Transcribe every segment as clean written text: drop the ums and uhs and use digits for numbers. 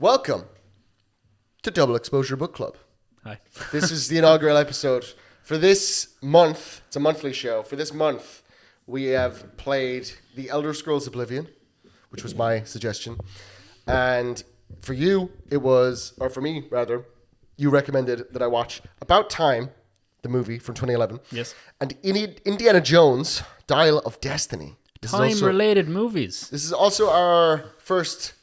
Welcome to Double Exposure Book Club. Hi. This is the inaugural episode. For this month, it's a monthly show. For this month, we have played The Elder Scrolls Oblivion, which was my suggestion. And for you, for me rather, you recommended that I watch About Time, the movie from 2011. Yes. And Indiana Jones, Dial of Destiny. Time-related movies. This is also our first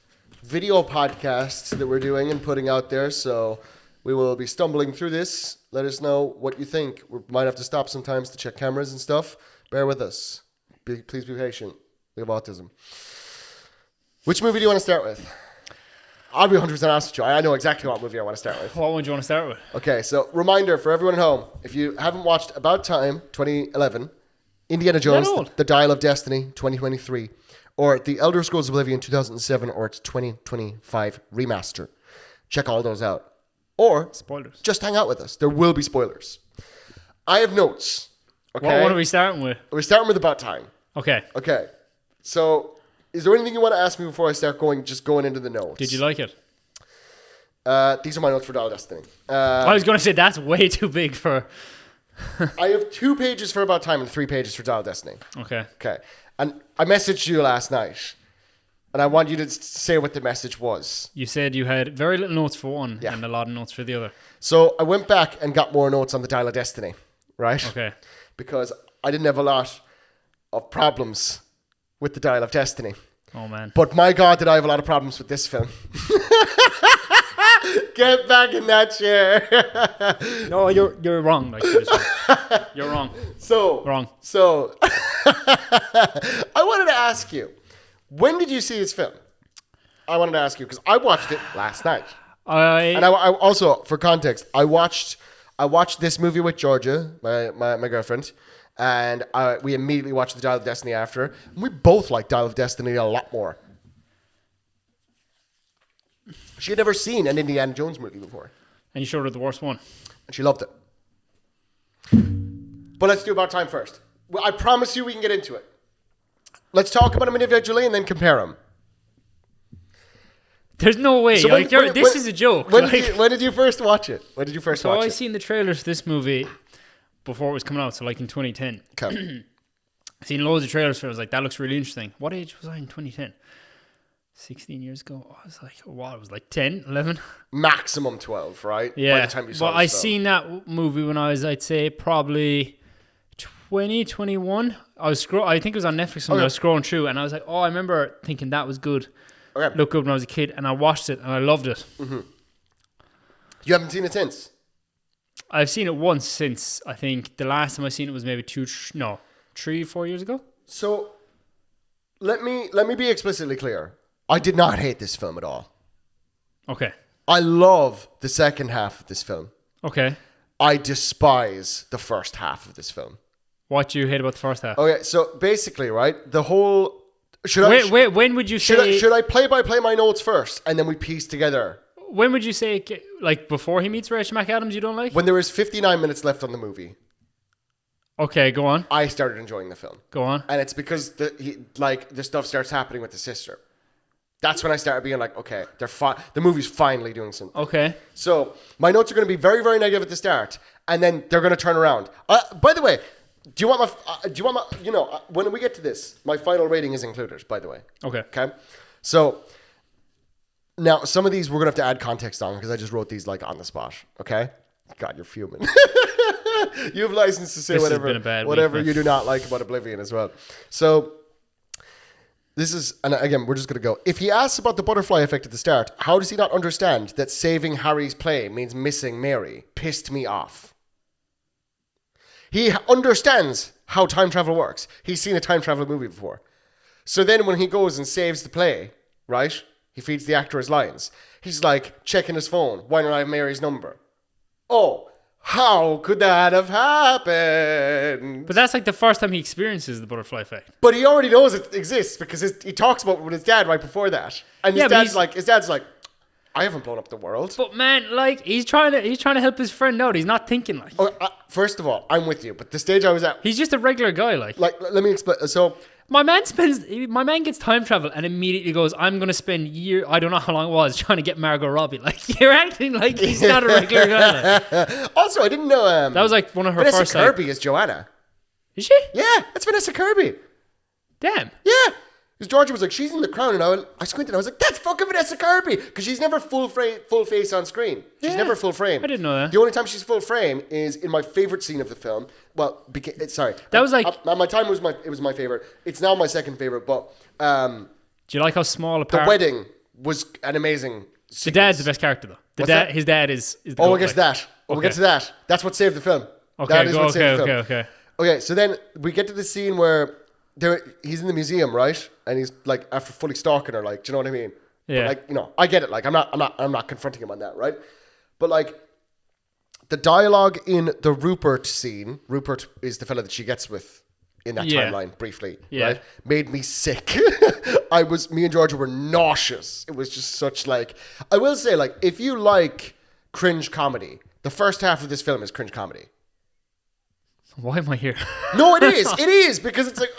video podcast that we're doing and putting out there, so we will be stumbling through this. Let us know what you think. We might have to stop sometimes to check cameras and stuff. Bear with us. Please be patient. We have autism. Which movie do you want to start with? I'll be 100% honest with you. I know exactly what movie I want to start with. What one do you want to start with? Okay, so reminder for everyone at home. If you haven't watched About Time 2011, Indiana Jones, The Dial of Destiny 2023, or The Elder Scrolls Oblivion 2007, or its 2025 remaster. Check all those out. Or spoilers. Just hang out with us. There will be spoilers. I have notes. Okay. What are we starting with? We're starting with About Time. Okay. Okay. So, is there anything you want to ask me before I start going into the notes? Did you like it? These are my notes for Dial of Destiny. I was going to say that's way too big for... I have 2 pages for About Time and 3 pages for Dial of Destiny. Okay. Okay. And I messaged you last night, and I want you to say what the message was. You said you had very little notes for one Yeah. and a lot of notes for the other. So I went back and got more notes on the Dial of Destiny, right? Okay. Because I didn't have a lot of problems with the Dial of Destiny. Oh, man. But my God, did I have a lot of problems with this film. Get back in that chair. No, you're wrong. Like, you're wrong. Wrong. So, I wanted to ask you, when did you see this film? I wanted to ask you because I watched it last night. And I also, for context, I watched this movie with Georgia, my girlfriend, and we immediately watched The Dial of Destiny after. And we both liked Dial of Destiny a lot more. She had never seen an Indiana Jones movie before. And you showed her the worst one. And she loved it. But let's do About Time first. Well, I promise you we can get into it. Let's talk about them individually and then compare them. There's no way. So this is a joke. When did you first watch it? When did you first watch it? So I seen the trailers for this movie before it was coming out, so like in 2010. Okay. I seen loads of trailers for it. I was like, that looks really interesting. What age was I in 2010? 16 years ago. I was like, what? I was like 10, 11? Maximum 12, right? Yeah. By the time you saw but I seen that movie when I was, I'd say, probably 20, 21. I think it was on Netflix when I was scrolling through, and I was like, oh, I remember thinking that was good. Okay. Looked good when I was a kid, and I watched it, and I loved it. Mm-hmm. You haven't seen it since? I've seen it once since. I think the last time I seen it was maybe 3, 4 years ago. So, let me be explicitly clear. I did not hate this film at all. Okay. I love the second half of this film. Okay. I despise the first half of this film. What do you hate about the first half? Okay, so basically, right, the whole... When would you say... Should I play my notes first, and then we piece together? When would you say, like, before he meets Rachel McAdams you don't like? When there was 59 minutes left on the movie. Okay, go on. I started enjoying the film. Go on. And it's because the stuff starts happening with the sister. That's when I started being like, okay, the movie's finally doing something. Okay. So my notes are going to be very, very negative at the start, and then they're going to turn around. By the way, do you want my? When we get to this, my final rating is included. By the way. Okay. Okay. So now some of these we're going to have to add context on because I just wrote these like on the spot. Okay. God, you're fuming. You have license to say whatever you do not like about Oblivion as well. So. This is, and again, we're just going to go. If he asks about the butterfly effect at the start, how does he not understand that saving Harry's play means missing Mary? Pissed me off. He understands how time travel works. He's seen a time travel movie before. So then when he goes and saves the play, right? He feeds the actor his lines. He's like checking his phone. Why don't I have Mary's number? Oh, how could that have happened? But that's like the first time he experiences the butterfly effect. But he already knows it exists because he talks about it with his dad right before that. And his dad's like, I haven't blown up the world. But man, like he's trying to help his friend out. He's not thinking like. Oh, first of all, I'm with you, but the stage I was at, He's just a regular guy, like. let me explain. So My man gets time travel and immediately goes, I'm going to spend I don't know how long it was, trying to get Margot Robbie. Like, you're acting like he's not a regular guy. Like. Also, I didn't know... that was like one of her Vanessa first... Kirby is Joanna. Is she? Yeah, that's Vanessa Kirby. Damn. Yeah. Because Georgia was like, she's in The Crown, and I squinted and I was like, that's fucking Vanessa Kirby! Because she's never full face on screen. She's never full frame. I didn't know that. The only time she's full frame is in my favorite scene of the film. Well, sorry. That was like... At my time, it was my favorite. It's now my second favorite, but... do you like how small a part... The wedding was an amazing sequence. The dad's the best character, though. His dad is the we'll get to that. We'll get to that. That's what saved the film. Okay, so then we get to the scene where... he's in the museum, right? And he's like, after fully stalking her, like, do you know what I mean? Yeah. But, like, you know, I get it. Like, I'm not confronting him on that, right? But like, the dialogue in the Rupert scene, Rupert is the fella that she gets with in that timeline briefly, right? Made me sick. Me and Georgia were nauseous. It was just such like, I will say, like, if you like cringe comedy, the first half of this film is cringe comedy. Why am I here? No, it is. It is because it's like,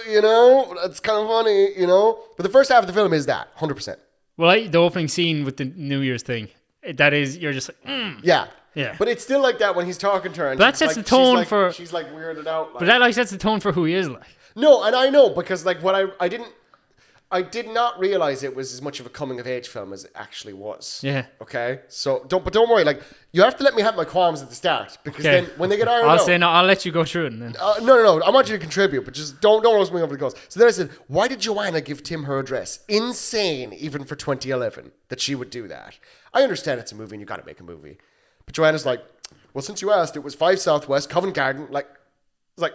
you know, it's kind of funny, you know. But the first half of the film is that 100%. Well, the opening scene with the New Year's thing, that is, you're just like, yeah. Yeah. But it's still like that when he's talking to her. And but that sets the tone for. She's like weirded out. Like. But that like sets the tone for who he is like. No, and I know because like what I did not realize it was as much of a coming of age film as it actually was. Yeah. Okay. So don't worry. Like you have to let me have my qualms at the start because then when they get ironed out, I'll let you go through it. And then. No. I want you to contribute, but just don't roast me over the goals. So then I said, why did Joanna give Tim her address? Insane, even for 2011, that she would do that. I understand it's a movie and you got to make a movie, but Joanna's like, well, since you asked, it was 5 Southwest Covent Garden. Like, it's like,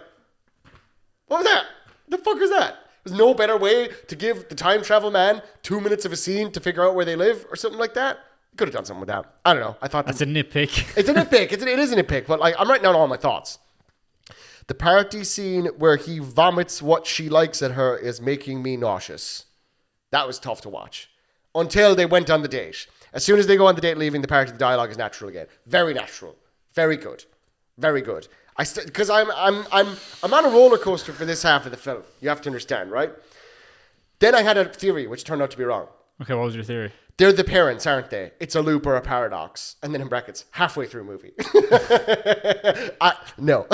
what was that? The fuck is that? There's no better way to give the time travel man 2 minutes of a scene to figure out where they live or something like that. Could have done something with that. I don't know. I thought that's a nitpick. It's a nitpick. It is a nitpick, but like I'm writing down all my thoughts. The party scene where he vomits what she likes at her is making me nauseous. That was tough to watch until they went on the date. As soon as they go on the date, leaving the party, the dialogue is natural again. Very natural. Very good. Very good. Because I'm on a roller coaster for this half of the film. You have to understand, right? Then I had a theory which turned out to be wrong. Okay, what was your theory? They're the parents, aren't they? It's a loop or a paradox. And then in brackets, halfway through movie. No.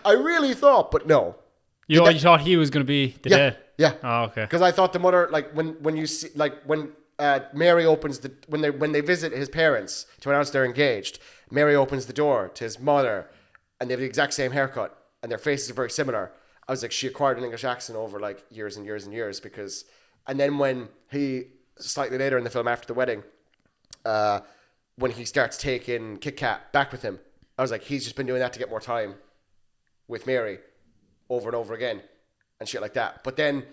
I really thought, but no. You thought he was going to be the dad? Yeah. Oh, okay. Because I thought the mother, like when you see, like when Mary opens when they visit his parents to announce they're engaged, Mary opens the door to his mother. And they have the exact same haircut, and their faces are very similar. I was like, she acquired an English accent over like years and years and years because. And then when he slightly later in the film after the wedding, when he starts taking Kit Kat back with him, I was like, he's just been doing that to get more time with Mary, over and over again, and shit like that. But then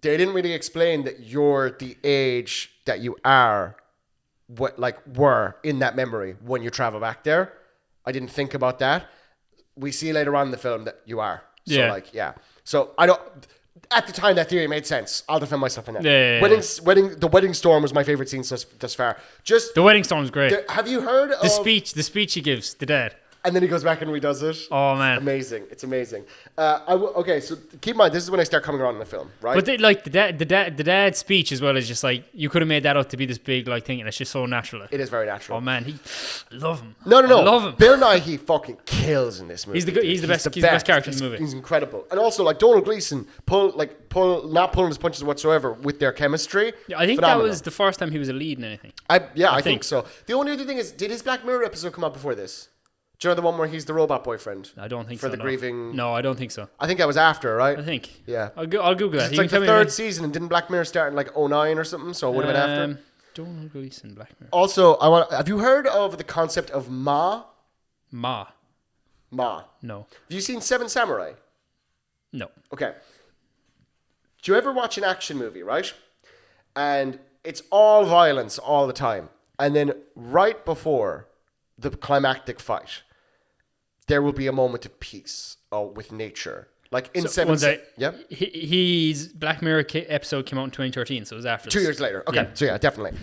they didn't really explain that you're the age that you are, were in that memory when you travel back there. I didn't think about that. We see later on in the film that you are. So So I don't. At the time, that theory made sense. I'll defend myself on that. The wedding storm was my favorite scene thus far. Just the wedding storm is great. Have you heard the speech he gives the dad? And then he goes back and redoes it. Oh man, amazing! It's amazing. Okay, so keep in mind this is when I start coming around in the film, right? But the dad's speech as well is just like you could have made that out to be this big like thing, and it's just so natural. It is very natural. Oh man, I love him. No, I love him. Bill Nighy fucking kills in this movie. He's the best character in the movie. He's incredible, and also like Donald Gleason not pulling his punches whatsoever with their chemistry. Yeah, I think phenomenal. That was the first time he was a lead in anything. I think so. The only other thing is, did his Black Mirror episode come out before this? Do you know the one where he's the robot boyfriend? I don't think so. For the grieving. No, I don't think so. I think that was after, right? I think. Yeah. I'll Google that. It's like the third season, and didn't Black Mirror start in like 2009 or something? So it would have been after. Donald Gleason, Black Mirror. Also, have you heard of the concept of Ma? Ma. No. Have you seen Seven Samurai? No. Okay. Do you ever watch an action movie, right? And it's all violence all the time. And then right before the climactic fight, there will be a moment of peace with nature. Like in So, one sec. yeah. His Black Mirror episode came out in 2013, so it was after 2 this. years later. Okay, Yeah. so yeah, definitely.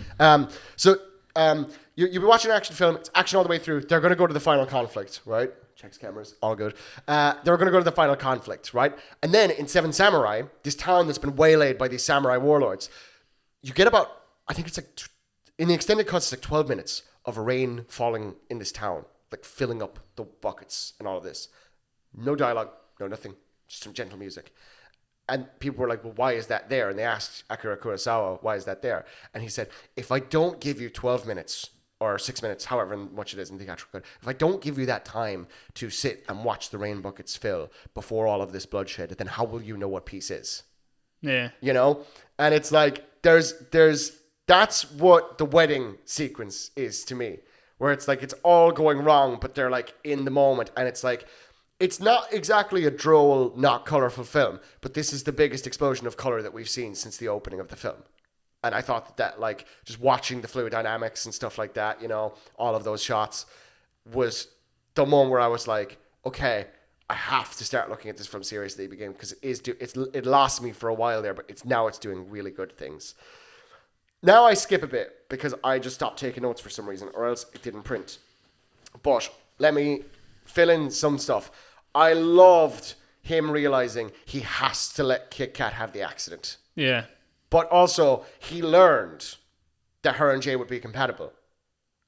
You'll be watching an action film. It's action all the way through. They're going to go to the final conflict, right? Checks cameras, all good. They're going to go to the final conflict, right? And then in Seven Samurai, this town that's been waylaid by these samurai warlords, you get about, I think it's like, in the extended cuts, it's like 12 minutes of rain falling in this town, like filling up the buckets and all of this. No dialogue, no nothing, just some gentle music. And people were like, well, why is that there? And they asked Akira Kurosawa, why is that there? And he said, if I don't give you 12 minutes or 6 minutes, however much it is in the theatrical cut, if I don't give you that time to sit and watch the rain buckets fill before all of this bloodshed, then how will you know what peace is? Yeah. You know? And it's like, that's what the wedding sequence is to me, where it's like, it's all going wrong, but they're like in the moment. And it's like, it's not exactly a droll, not colorful film, but this is the biggest explosion of color that we've seen since the opening of the film. And I thought that like, just watching the fluid dynamics and stuff like that, you know, all of those shots was the moment where I was like, okay, I have to start looking at this film seriously again, because it lost me for a while there, but it's doing really good things. Now I skip a bit because I just stopped taking notes for some reason, or else it didn't print. But let me fill in some stuff. I loved him realizing he has to let Kit Kat have the accident. Yeah. But also, he learned that her and Jay would be compatible.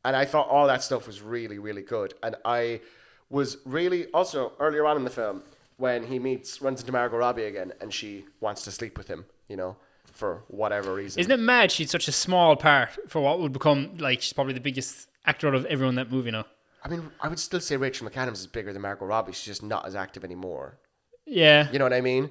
And I thought all that stuff was really, really good. And I was really, also, earlier on in the film, when he runs into Margot Robbie again, and she wants to sleep with him, you know, for whatever reason. Isn't it mad she's such a small part for what would become, like, she's probably the biggest actor out of everyone in that movie now. I mean, I would still say Rachel McAdams is bigger than Margot Robbie. She's just not as active anymore. Yeah. You know what I mean?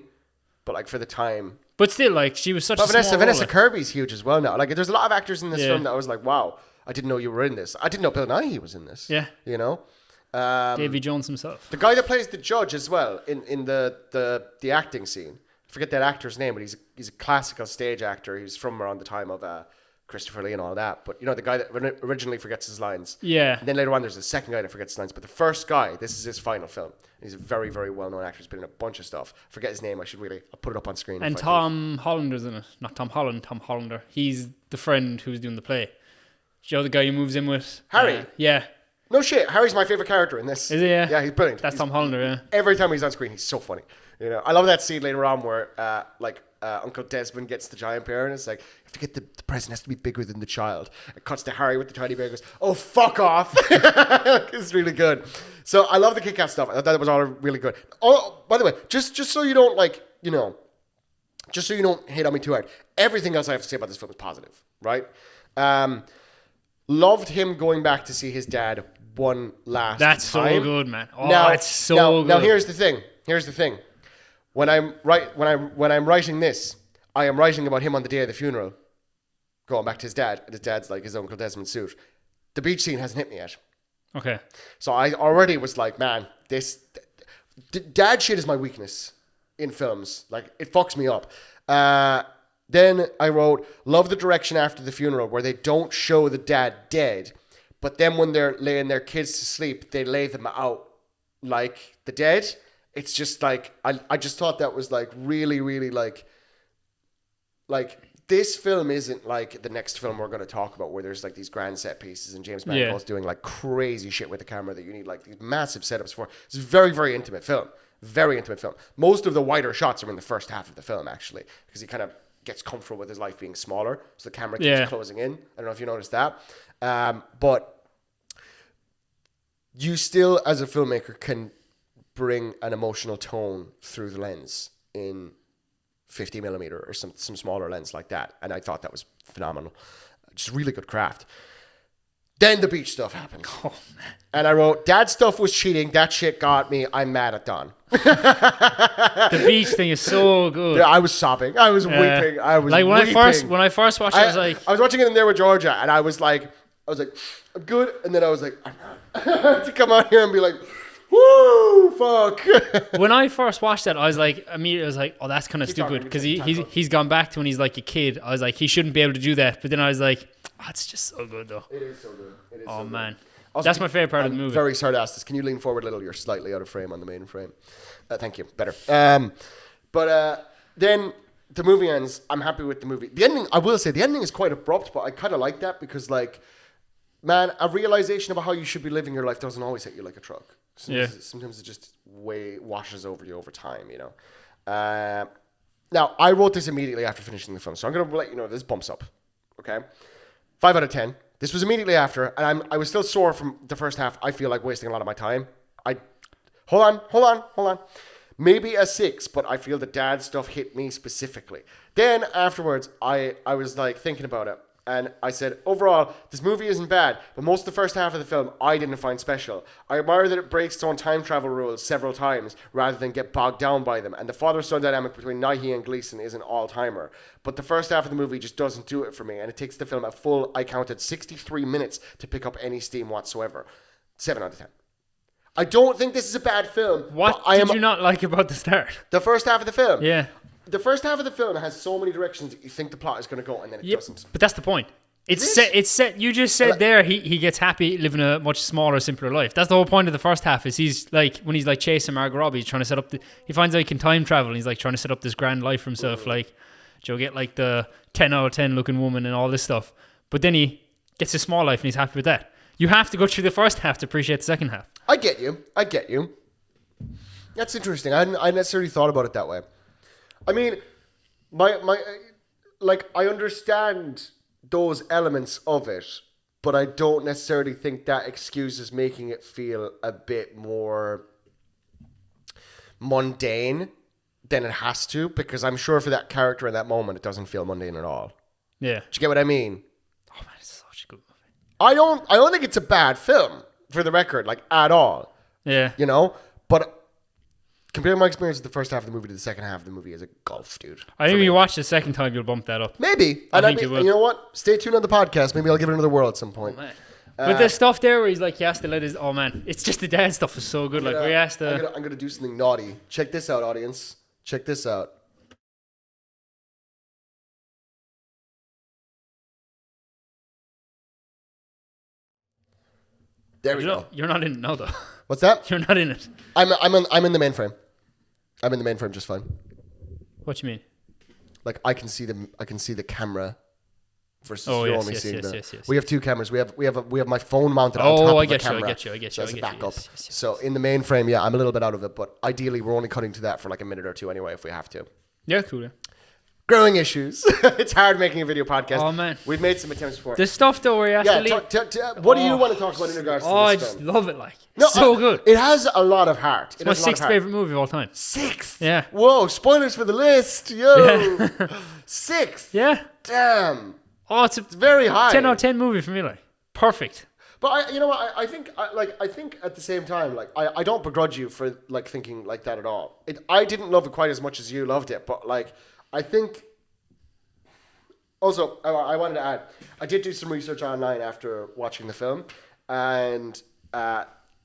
But, like, for the time... But still, like, she was such a Vanessa, small Vanessa role, Kirby's huge as well now. Like, there's a lot of actors in this film that I was like, wow, I didn't know you were in this. I didn't know Bill Nighy was in this. Yeah. You know? Davy Jones himself. The guy that plays the judge as well in the acting scene. I forget that actor's name, but he's a classical stage actor. He's from around the time of Christopher Lee and all that. But, you know, the guy that originally forgets his lines. Yeah. And then later on, there's a second guy that forgets his lines. But the first guy, this is his final film. He's a very, very well-known actor. He's been in a bunch of stuff. Forget his name. I'll put it up on screen. And Tom Hollander's in it. Not Tom Holland, Tom Hollander. He's the friend who's doing the play. Joe, the guy who moves in with... Harry? Yeah. No shit. Harry's my favorite character in this. Is he? Yeah. Yeah, he's brilliant. That's Tom Hollander, yeah. Every time he's on screen, he's so funny. You know, I love that scene later on where, Uncle Desmond gets the giant bear, and it's like, you have to get the present has to be bigger than the child. It cuts to Harry with the tiny bear, and goes, "Oh, fuck off!" It's really good. So I love the Kit Kat stuff. I thought that was all really good. Oh, by the way, just so you don't just so you don't hate on me too hard. Everything else I have to say about this film is positive, right? Loved him going back to see his dad one last time. That's so good, man. Oh, it's so good. Now here's the thing. When I'm writing this, I am writing about him on the day of the funeral, going back to his dad, and his dad's like his Uncle Desmond suit. The beach scene hasn't hit me yet. Okay. So I already was like, man, dad shit is my weakness in films. Like, it fucks me up. Then I wrote, love the direction after the funeral where they don't show the dad dead, but then when they're laying their kids to sleep, they lay them out like the dead. It's just like, I just thought that was like really, really like this film isn't like the next film we're going to talk about where there's like these grand set pieces and James Mangold's doing like crazy shit with the camera that you need like these massive setups for. It's a very, very intimate film. Very intimate film. Most of the wider shots are in the first half of the film actually, because he kind of gets comfortable with his life being smaller. So the camera keeps closing in. I don't know if you noticed that. But you still, as a filmmaker, can bring an emotional tone through the lens in 50mm or some smaller lens like that. And I thought that was phenomenal. Just really good craft. Then the beach stuff happened. Oh, man. And I wrote, dad stuff was cheating. That shit got me. I'm mad at Don. The beach thing is so good. Yeah, I was sobbing. I was weeping. I was like when weeping. I first watched it, I was watching it in there with Georgia, and I was like, I'm good. And then I was like, I'm not. To come out here and be like, woo, fuck. When I first watched that, I was like, immediately, I was like, oh, that's kind of stupid because he's gone back to when he's like a kid. I was like, he shouldn't be able to do that. But then I was like, oh, it's just so good though. It is so good. Oh man. Also, That's my favorite part of the movie. Very sorry to ask this. Can you lean forward a little? You're slightly out of frame on the main frame. Thank you. Better. Then the movie ends. I'm happy with the movie. The ending, I will say, the ending is quite abrupt, but I kind of like that because, like, man, a realization about how you should be living your life doesn't always hit you like a truck. Sometimes it just washes over you over time, you know. Now, I wrote this immediately after finishing the film, so I'm going to let you know this bumps up, okay? 5 out of 10. This was immediately after, and I was still sore from the first half. I feel like wasting a lot of my time. Hold on. Maybe a 6, but I feel the dad stuff hit me specifically. Then afterwards, I was like thinking about it. And I said, overall, this movie isn't bad, but most of the first half of the film I didn't find special. I admire that it breaks its own time travel rules several times rather than get bogged down by them. And the father-son dynamic between Nighy and Gleason is an all-timer. But the first half of the movie just doesn't do it for me. And it takes the film a full, I counted, 63 minutes to pick up any steam whatsoever. 7 out of 10. I don't think this is a bad film. What did you not like about the start? The first half of the film? Yeah. The first half of the film has so many directions that you think the plot is going to go, and then it doesn't. But that's the point. It's set. You just said there he gets happy living a much smaller, simpler life. That's the whole point of the first half. Is he's like when he's like chasing Margot Robbie, he's trying to set up. He finds out he can time travel. And he's like trying to set up this grand life for himself. Like Joe get like the 10 out of 10 looking woman and all this stuff. But then he gets a small life and he's happy with that. You have to go through the first half to appreciate the second half. I get you. That's interesting. I hadn't necessarily thought about it that way. I mean, I understand those elements of it, but I don't necessarily think that excuses making it feel a bit more mundane than it has to, because I'm sure for that character in that moment, it doesn't feel mundane at all. Yeah. Do you get what I mean? Oh man, it's such a good movie. I don't think it's a bad film, for the record, like at all. Yeah. You know? But comparing my experience with the first half of the movie to the second half of the movie is a gulf, dude. I think when you watch the second time, you'll bump that up. Maybe. I think you will. You know what? Stay tuned on the podcast. Maybe I'll give it another whirl at some point. Oh, man. But the stuff there where he's like, he has to let his... Oh, man. It's just the dad stuff is so good. Like, we has to... I'm going to do something naughty. Check this out, audience. Check this out. There we go. You're not in it now, though. What's that? You're not in it. I'm in the mainframe. I'm in the mainframe just fine. What you mean? Like I can see the camera versus you're only seeing the. Yes. We have two cameras. We have my phone mounted on top of the camera. I get you. As a backup. So in the mainframe, yeah, I'm a little bit out of it, but ideally we're only cutting to that for like a minute or two anyway if we have to. Yeah, cool. Yeah. Growing issues. It's hard making a video podcast. Oh man, we've made some attempts before. The stuff though where you have to leave. What do you want to talk about in regards to this I just film? love it. Like so good. It has a lot of heart. It's my 6th favorite movie of all time. 6th. Yeah. Whoa! Spoilers for the list. Yo. Yeah. 6th. Yeah. Damn. Oh, it's very high. 10 out of 10 movie for me. Like perfect. But I think at the same time, like I don't begrudge you for like thinking like that at all. I didn't love it quite as much as you loved it, but like I think. Also, I wanted to add, I did do some research online after watching the film, and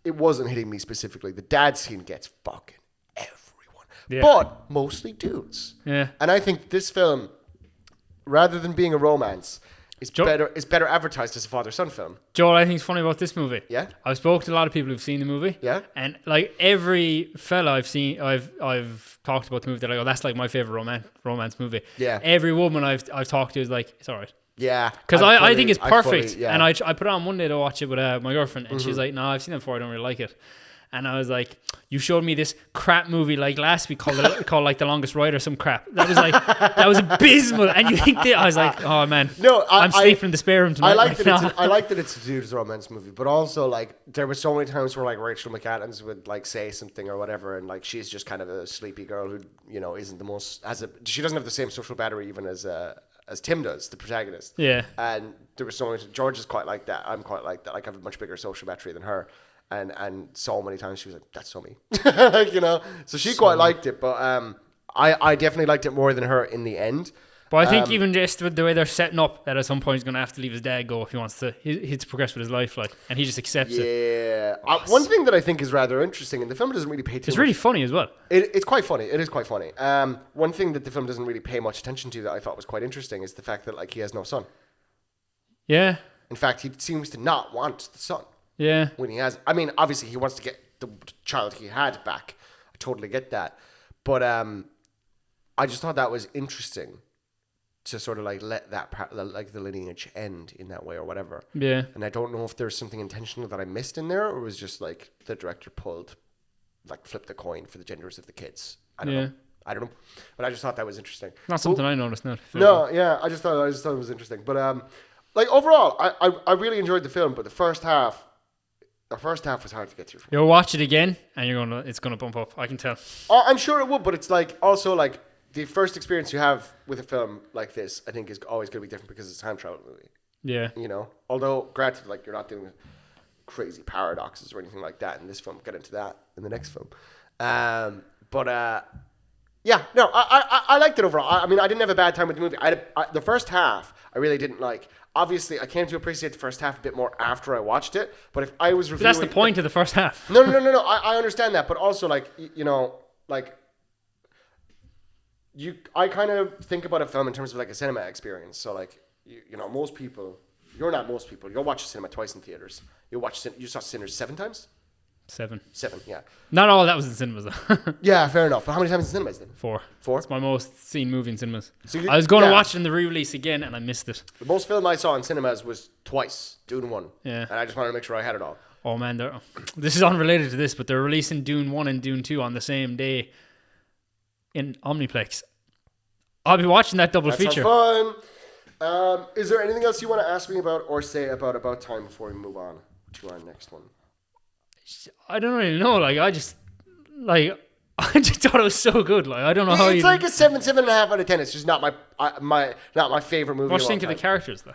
it wasn't hitting me specifically. The dad scene gets fucking everyone, but mostly dudes. Yeah. And I think this film, rather than being a romance, is better advertised as a father-son film. Joel, I think it's funny about this movie. Yeah. I've spoken to a lot of people who've seen the movie. Yeah. And like every fella I've talked about the movie, they're like, oh, that's like my favorite romance movie. Yeah. Every woman I've talked to is like, it's all right. Yeah. Because I think it's perfect. Yeah. And I put it on Monday to watch it with my girlfriend, and she's like, no, I've seen it before, I don't really like it. And I was like, you showed me this crap movie like last week called like The Longest Ride or some crap. That was abysmal. And you think that I was like, oh man, no, I'm sleeping in the spare room tonight. I like that it's a dude's romance movie, but also like there were so many times where like Rachel McAdams would like say something or whatever, and like she's just kind of a sleepy girl who isn't the most she doesn't have the same social battery even as Tim does, the protagonist. Yeah. And there was so many. George is quite like that. I'm quite like that. Like I have a much bigger social battery than her. And so many times she was like, that's so me. Like, so she quite liked it, but I definitely liked it more than her in the end. But I think even just with the way they're setting up, that at some point he's going to have to leave his dad go if he wants to. He's to progress with his life, like, and he just accepts it. Yeah. One thing that I think is rather interesting, and the film doesn't really pay too much. It's really funny as well. It's quite funny. It is quite funny. One thing that the film doesn't really pay much attention to that I thought was quite interesting is the fact that like he has no son. Yeah. In fact, he seems to not want the son. Yeah. When he has, I mean, obviously he wants to get the child he had back. I totally get that, but I just thought that was interesting to sort of like let that part, like the lineage end in that way or whatever. Yeah. And I don't know if there's something intentional that I missed in there, or it was just like the director flipped the coin for the genders of the kids. I don't know, but I just thought that was interesting. Not something I noticed. Not no, yeah, I just thought it was interesting. But like overall, I really enjoyed the film, but the first half was hard to get through. You'll watch it again, and it's gonna bump up. I can tell. I'm sure it would, but it's like also like the first experience you have with a film like this, I think, is always going to be different because it's a time travel movie. Yeah. You know, although granted, like you're not doing crazy paradoxes or anything like that in this film. Get into that in the next film. Yeah, no, I liked it overall. I mean, I didn't have a bad time with the movie. The first half, I really didn't like. Obviously, I came to appreciate the first half a bit more after I watched it. But if I was reviewing... But that's the point of the first half. No. I understand that. But also, like, you know, like... I kind of think about a film in terms of like a cinema experience. So like, you know, most people, you're not most people. You'll watch a cinema twice in theaters. You saw Sinners 7 times? 7, yeah. Not all that was in cinemas though. Yeah, fair enough. But how many times in cinemas then? 4. 4? It's my most seen movie in cinemas. So I was going to watch it in the re-release again and I missed it. The most film I saw in cinemas was twice, Dune 1. Yeah. And I just wanted to make sure I had it all. Oh man, this is unrelated to this, but they're releasing Dune 1 and Dune 2 on the same day in Omniplex. I'll be watching that double feature. Fun. Is there anything else you want to ask me about or say about time before we move on to our next one? I don't really know. I just thought it was so good. Like I don't know how it's like a 7.5 out of 10. It's just not my favorite movie. What do you think of the characters though?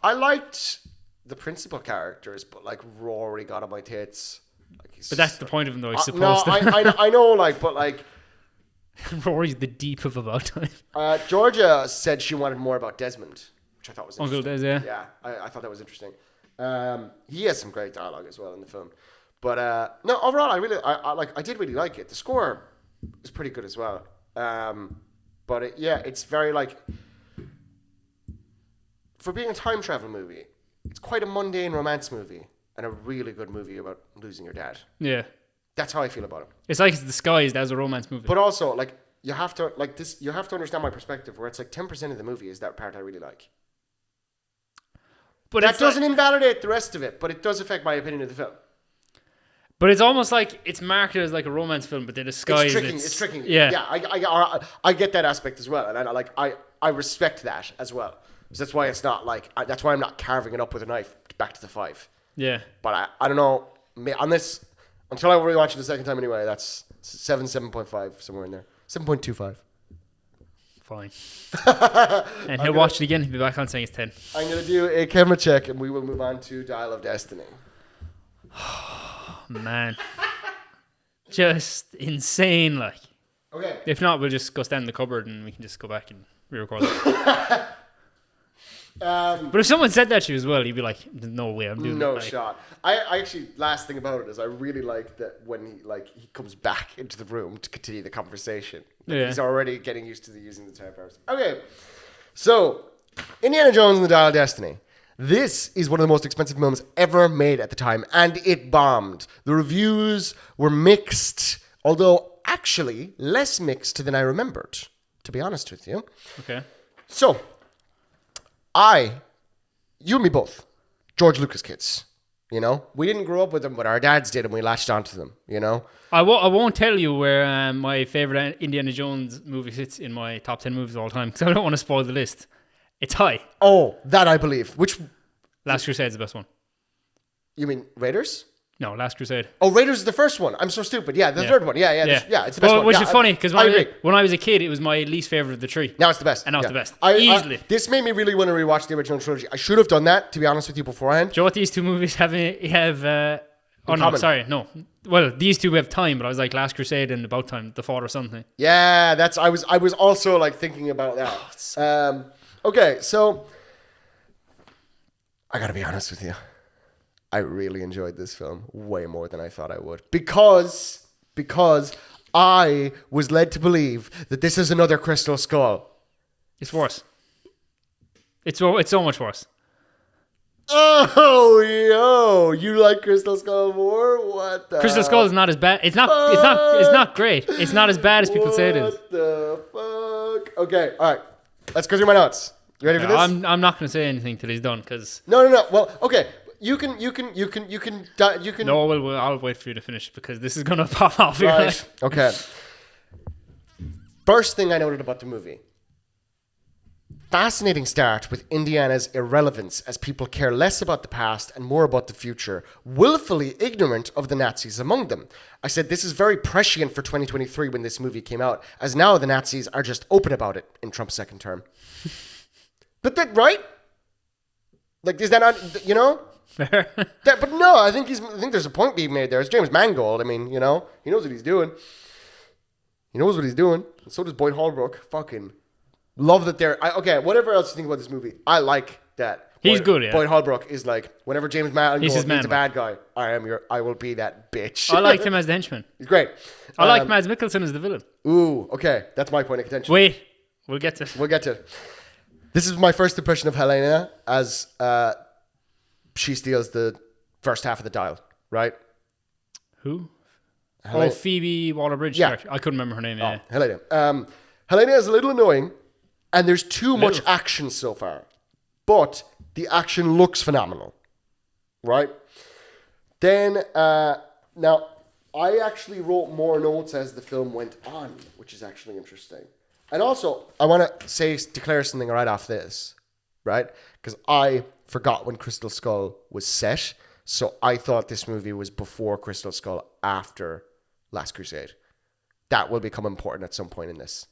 I liked the principal characters, but like Rory got on my tits. But that's the point of him, though. He's supposed to. I know, like, but like. Rory's the deep of about time. Georgia said she wanted more about Desmond, which I thought was interesting. Uncle Des, yeah. Yeah, I thought that was interesting. He has some great dialogue as well in the film. But no, overall, I did really like it. The score is pretty good as well. But it's very like, for being a time travel movie, it's quite a mundane romance movie and a really good movie about losing your dad. Yeah. That's how I feel about it. It's like it's disguised as a romance movie. But also, like, you have to understand my perspective, where it's like 10% of the movie is that part I really like. But that doesn't invalidate the rest of it, but it does affect my opinion of the film. But it's almost like it's marketed as like a romance film, but they're disguised. It's tricking. Yeah. I get that aspect as well, and I respect that as well. So that's why it's not like that's why I'm not carving it up with a knife back to the 5. Yeah. But I don't know on this. Until I rewatch it the second time anyway, that's 7.5, somewhere in there. 7.25. Fine. And he'll watch it again. He'll be back on saying it's 10. I'm going to do a camera check and we will move on to Dial of Destiny. Man. Just insane, like. Okay. If not, we'll just go stand in the cupboard and we can just go back and re-record it. But if someone said that to you as well, you'd be like, "There's no way I'm doing that." No shot. I actually, last thing about it is I really like that when he comes back into the room to continue the conversation. Yeah. He's already getting used to using the time powers. Okay, so Indiana Jones and the Dial of Destiny. This is one of the most expensive films ever made at the time, and it bombed. The reviews were mixed, although actually less mixed than I remembered, to be honest with you. Okay. So, you and me both, George Lucas kids, you know? We didn't grow up with them, but our dads did, and we latched onto them, you know? I won't tell you where my favourite Indiana Jones movie sits in my top 10 movies of all time, because I don't want to spoil the list. It's high. Oh, that I believe. Which? Last Crusade's the best one. You mean Raiders? No, Last Crusade. Oh, Raiders is the first one. I'm so stupid. Yeah, the third one. Yeah, it's the best one. Which is funny, because when I was a kid, it was my least favourite of the 3. Now it's the best. And now it's the best. Easily. This made me really want to rewatch the original trilogy. I should have done that, to be honest with you, beforehand. Do you know what these two movies have? Well, these two have time, but I was like Last Crusade and About Time, The Fall or something. Yeah, I was also like thinking about that. Okay, so I gotta be honest with you. I really enjoyed this film way more than I thought I would. Because I was led to believe that this is another Crystal Skull. It's worse. It's so much worse. Oh, yo, you like Crystal Skull more? What the? Crystal Skull is not as bad. It's not. It's not. It's not great. It's not as bad as people say it is. What the fuck? Okay, all right. Let's go through my notes. You ready for this? I'm not going to say anything till he's done because. No. Well, okay. You can. No, I'll wait for you to finish because this is going to pop off. Right. Okay. First thing I noted about the movie. Fascinating start with Indiana's irrelevance as people care less about the past and more about the future, willfully ignorant of the Nazis among them. I said this is very prescient for 2023 when this movie came out, as now the Nazis are just open about it in Trump's second term. But that, right? Like, is that not, you know? Fair. But no, I think there's a point being made there. It's James Mangold. I mean, you know, he knows what he's doing. He knows what he's doing. And so does Boyd Holbrook. Fucking love that they're... okay, whatever else you think about this movie, I like that. He's good, yeah. Boyd Holbrook is like, whenever James Mangold He's his needs a man, bad guy, I will be that bitch. I liked him as the henchman. He's great. I like Mads Mikkelsen as the villain. Ooh, okay. That's my point of contention. Wait, we'll get to it. We'll get to it. This is my first impression of Helena as she steals the first half of the dial, right? Who? Helena. Oh, Phoebe Waller-Bridge. Yeah. I couldn't remember her name. Yeah. Helena. Helena is a little annoying, and there's too much action so far. But the action looks phenomenal, right? Then, now, I actually wrote more notes as the film went on, which is actually interesting. And also, I want to declare something right off this, right? Because I forgot when Crystal Skull was set, so I thought this movie was before Crystal Skull, after Last Crusade. That will become important at some point in this.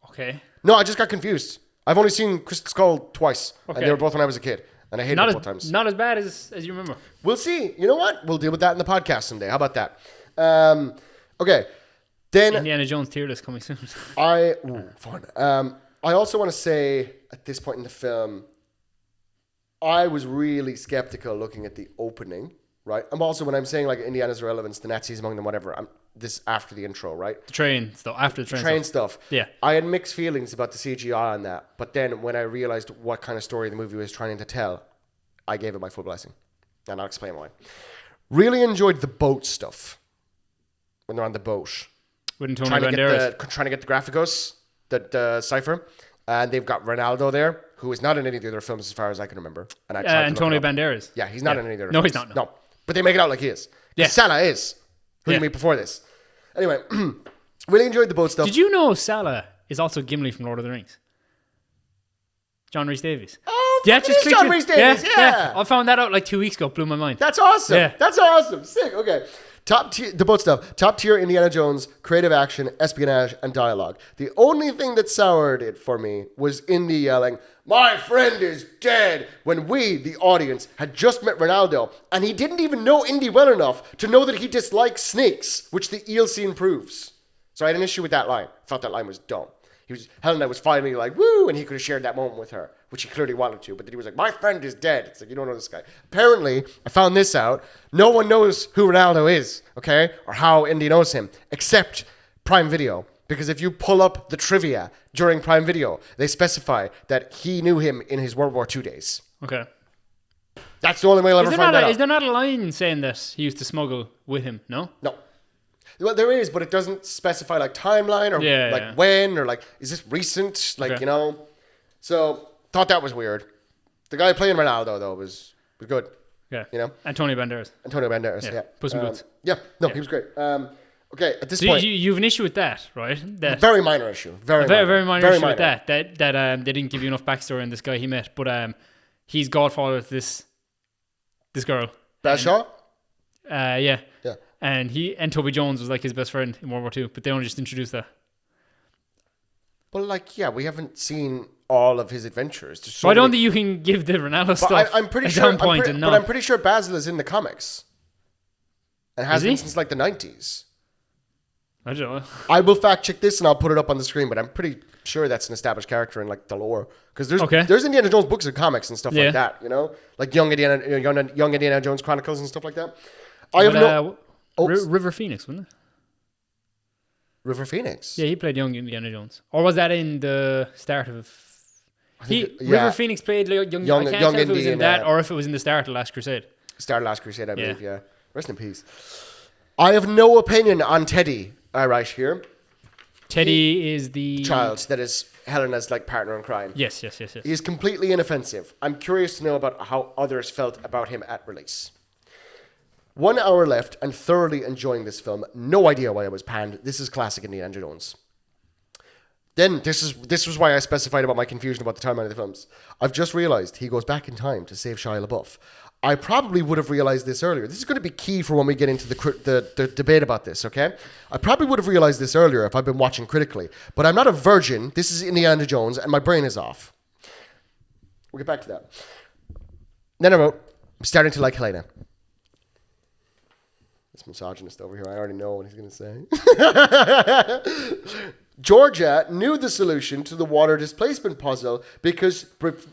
Okay. No, I just got confused. I've only seen Crystal Skull twice, and they were both when I was a kid, and I hated it both times. Not as bad as you remember. We'll see. You know what? We'll deal with that in the podcast someday. How about that? Okay. Then Indiana Jones tier list coming soon. Fun. I also want to say at this point in the film, I was really skeptical looking at the opening, right? I'm also, when I'm saying like Indiana's irrelevance, the Nazis among them, whatever, this after the intro, right? The train stuff, after the train stuff. Yeah. I had mixed feelings about the CGI on that, but then when I realized what kind of story the movie was trying to tell, I gave it my full blessing. And I'll explain why. Really enjoyed the boat stuff. When they're on the boat. With Antonio Banderas. Trying to get the Graficos, the cipher. And they've got Ronaldo there, who is not in any of the other films as far as I can remember. And Antonio Banderas. Yeah, he's not in any of the other films. He's not. No. But they make it out like he is. Yeah. Salah is. Who you meet before this. Anyway, really enjoyed the boat stuff. Did you know Salah is also Gimli from Lord of the Rings? John Rhys Davies. Oh, yeah, just John Rhys Davies. Yeah. I found that out like 2 weeks ago. Blew my mind. That's awesome. Yeah. That's awesome. Sick. Okay. Top tier, the boat stuff. Top tier Indiana Jones, creative action, espionage, and dialogue. The only thing that soured it for me was Indy yelling, "My friend is dead," when we, the audience, had just met Ronaldo, and he didn't even know Indy well enough to know that he dislikes snakes, which the eel scene proves. So I had an issue with that line. I thought that line was dumb. Helena was finally like, woo, and he could have shared that moment with her, which he clearly wanted to, but then he was like, "My friend is dead." It's like, you don't know this guy. Apparently, I found this out, no one knows who Ronaldo is, okay, or how Indy knows him, except Prime Video, because if you pull up the trivia during Prime Video, they specify that he knew him in his World War II days. Okay. That's the only way I'll ever find that out. Is there not a line saying that he used to smuggle with him? No? No. Well, there is, but it doesn't specify like timeline or when or like, is this recent? Like, you know. So, thought that was weird. The guy playing Ronaldo, though, was good. Yeah. You know? Antonio Banderas, yeah. Puss in Boots. Yeah. No, he was great. Okay, at this point. You have an issue with that, right? Very minor issue. Very minor issue with that. That they didn't give you enough backstory on this guy he met. But he's godfather to this girl. Bashaw? Yeah. Yeah. And Toby Jones was like his best friend in World War II, but they only just introduced that. Well, like, yeah, we haven't seen all of his adventures. I don't think you can give the Ronaldo stuff I'm pretty a sure, down point and not. But I'm pretty sure Basil is in the comics. And has been since like the 90s. I don't know. I will fact check this and I'll put it up on the screen, but I'm pretty sure that's an established character in like the lore. Because there's Indiana Jones books and comics and stuff like that, you know? Like young Indiana Jones Chronicles and stuff like that. River Phoenix, wasn't it? River Phoenix? Yeah, he played young Indiana Jones. Or was that in the start of... River Phoenix played young I can't tell if it was in that or if it was in the start of Last Crusade. Start of Last Crusade, I believe, yeah. Rest in peace. I have no opinion on Teddy, I write here. Teddy is the child that is Helena's like partner in crime. Yes. He is completely inoffensive. I'm curious to know about how others felt about him at release. 1 hour left and thoroughly enjoying this film. No idea why it was panned. This is classic Indiana Jones. Then this was why I specified about my confusion about the timeline of the films. I've just realized he goes back in time to save Shia LaBeouf. I probably would have realized this earlier. This is going to be key for when we get into the debate about this, okay? I probably would have realized this earlier if I'd been watching critically. But I'm not a virgin. This is Indiana Jones, and my brain is off. We'll get back to that. Then I wrote, I'm starting to like Helena. This misogynist over here, I already know what he's going to say. Georgia knew the solution to the water displacement puzzle because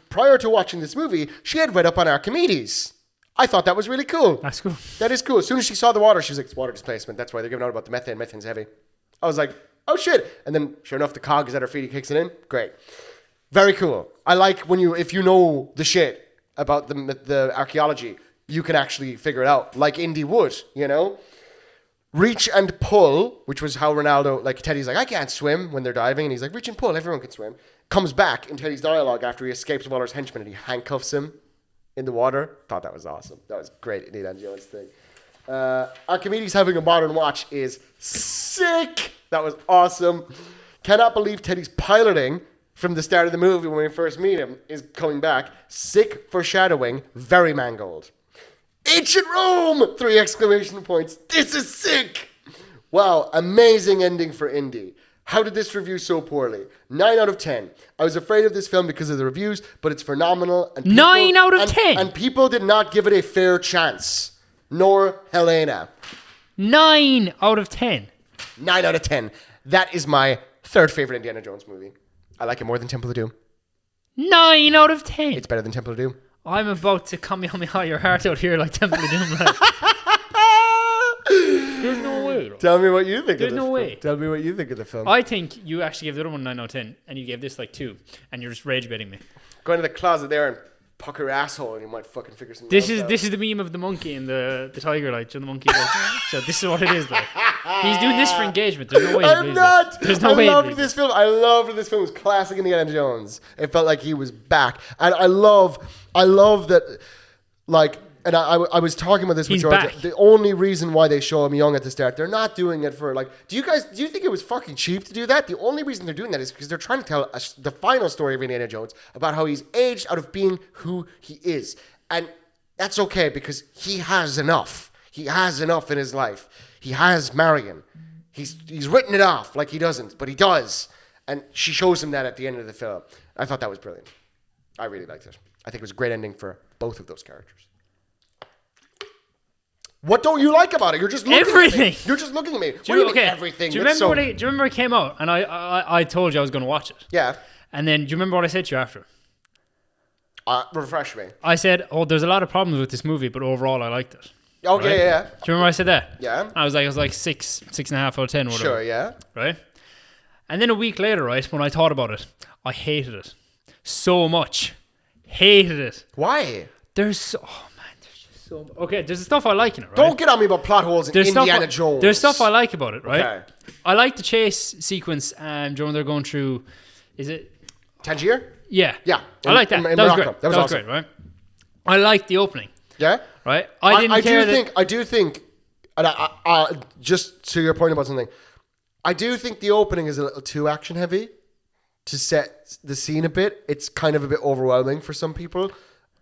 prior to watching this movie, she had read up on Archimedes. I thought that was really cool. That's cool. That is cool. As soon as she saw the water, she was like, it's water displacement. That's why they're giving out about the methane. Methane's heavy. I was like, oh shit. And then sure enough, the cog is at her feet. He kicks it in. Great. Very cool. I like if you know the shit about the archaeology, you can actually figure it out. Like Indy would, you know? Reach and pull, which was how Ronaldo, like Teddy's like, I can't swim when they're diving. And he's like, reach and pull. Everyone can swim. Comes back in Teddy's dialogue after he escapes Waller's henchman and he handcuffs him in the water. Thought that was awesome. That was great Indiana Jones thing. Archimedes having a modern watch is sick. That was awesome. Cannot believe Teddy's piloting from the start of the movie when we first meet him is coming back. Sick foreshadowing. Very mangled. Ancient Rome! 3 exclamation points. This is sick. Wow, amazing ending for Indy. How did this review so poorly? 9 out of 10. I was afraid of this film because of the reviews, but it's phenomenal. And 9 out of 10? And people did not give it a fair chance. Nor Helena. 9 out of 10. 9 out of 10. That is my third favorite Indiana Jones movie. I like it more than Temple of Doom. 9 out of 10. It's better than Temple of Doom. I'm about to come on your heart out here like Temple of Doom. Like. There's no way. Bro. Tell me what you think There's of the no film. way. Tell me what you think of the film. I think you actually gave the other one 9 out of 10 and you gave this like 2 and you're just rage baiting me. Go into the closet there and pucker your asshole and you might fucking figure something out. This is the meme of the monkey and the tiger, like, the monkey. Like, so this is what it is, like. He's doing this for engagement. There's no way. I'm not. There's no way. I loved this film. I loved this film. It was classic Indiana Jones. It felt like he was back, and I love that. Like, and I was talking about this with Georgia. Back. The only reason why they show him young at the start, they're not doing it for like. Do you think it was fucking cheap to do that? The only reason they're doing that is because they're trying to tell the final story of Indiana Jones about how he's aged out of being who he is, and that's okay because he has enough. He has enough in his life. He has Marion. He's written it off like he doesn't, but he does, and she shows him that at the end of the film. I thought that was brilliant. I really liked it. I think it was a great ending for both of those characters. What don't you like about it? You're just looking everything. At me. You're just looking at me. What do you mean everything? Do you remember do you remember it came out and I told you I was going to watch it? Yeah. And then do you remember what I said to you after? Refresh me. I said, there's a lot of problems with this movie, but overall I liked it. Okay, right? yeah. Do you remember I said that? Yeah. I was like 6.5 out of 10 or whatever. Sure, yeah. Right? And then a week later, right, when I thought about it, I hated it so much. Hated it. Why? There's just so much. Okay, there's the stuff I like in it, right? Don't get on me about plot holes in Indiana Jones. There's stuff I like about it, right? Okay. I like the chase sequence, when they're going through, is it? Tangier? Yeah. Yeah. I like that. In that Morocco. was great. That was awesome. Great, right? I like the opening. Yeah? Right? I do think, and I just to your point about something, I do think the opening is a little too action heavy to set the scene a bit. It's kind of a bit overwhelming for some people.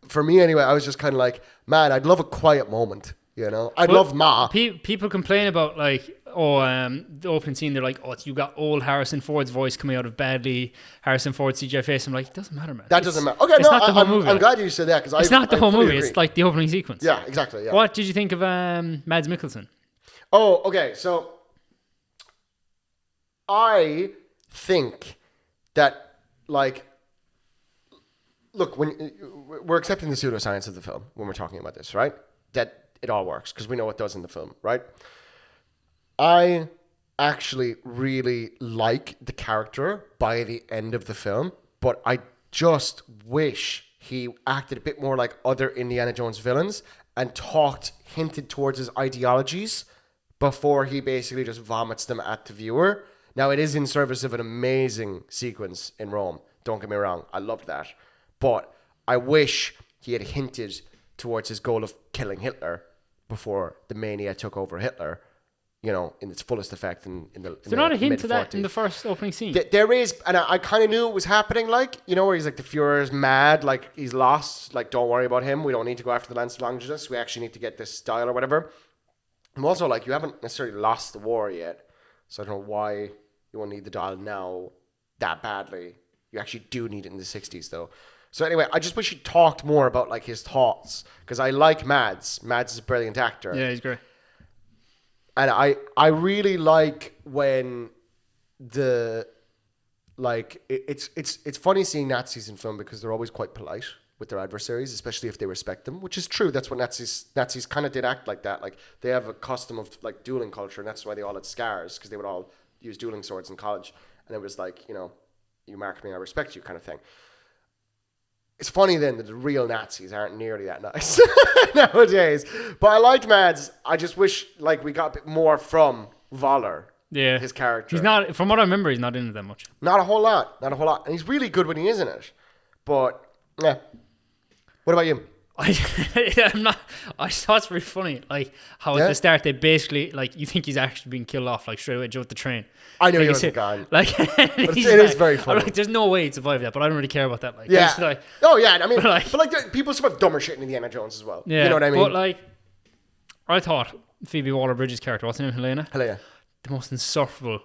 For me, anyway, I was just kind of like, man, I'd love a quiet moment. You know, I'd love Ma. People complain about like, the opening scene. They're like, you got old Harrison Ford's voice coming out of badly Harrison Ford's CGI face. I'm like, it doesn't matter, man. That doesn't matter. Okay, it's not the whole movie. I'm glad you said that because it's not the whole movie. It's like the opening sequence. Yeah, exactly. Yeah. What did you think of Mads Mikkelsen? Oh, okay. So I think that like. Look, when we're accepting the pseudoscience of the film when we're talking about this, right? That it all works because we know it does in the film, right? I actually really like the character by the end of the film, but just wish he acted a bit more like other Indiana Jones villains and hinted towards his ideologies before he basically just vomits them at the viewer. Now, it is in service of an amazing sequence in Rome. Don't get me wrong. I loved that. But I wish he had hinted towards his goal of killing Hitler before the mania took over Hitler, in its fullest effect in the Is there not a hint to that in the first opening scene? There is, and I kind of knew it was happening, where he's like, the Fuhrer's mad, like, he's lost, like, don't worry about him, we don't need to go after the Lance Longinus, we actually need to get this style or whatever. I'm also like, you haven't necessarily lost the war yet, so I don't know why you won't need the dial now that badly. You actually do need it in the 60s, though. So anyway, I just wish he talked more about, like, his thoughts, because I like Mads. Mads is a brilliant actor. Yeah, he's great. And I really like when it's funny seeing Nazis in film because they're always quite polite with their adversaries, especially if they respect them, which is true. That's what Nazis kind of did act like that. Like, they have a custom of, like, dueling culture, and that's why they all had scars, because they would all use dueling swords in college. And it was like, you mark me, I respect you kind of thing. It's funny then that the real Nazis aren't nearly that nice nowadays. But I liked Mads. I just wish, like, we got a bit more from Voller. Yeah. His character. He's not, from what I remember, he's not in it that much. Not a whole lot. And he's really good when he is in it. But, yeah. What about you? I thought it's very funny, like, how at the start they basically, like, you think he's actually being killed off, like, straight away, Joe with the train. I knew he wasn't gone. Like, but it is very funny. I'm like, there's no way he'd survive that, but I don't really care about that. Like, yeah. Like, oh, yeah. I mean, but people survive dumber shit in Indiana Jones as well. Yeah, you know what I mean? But, like, I thought Phoebe Waller-Bridge's character, what's her name, Helena? The most insufferable,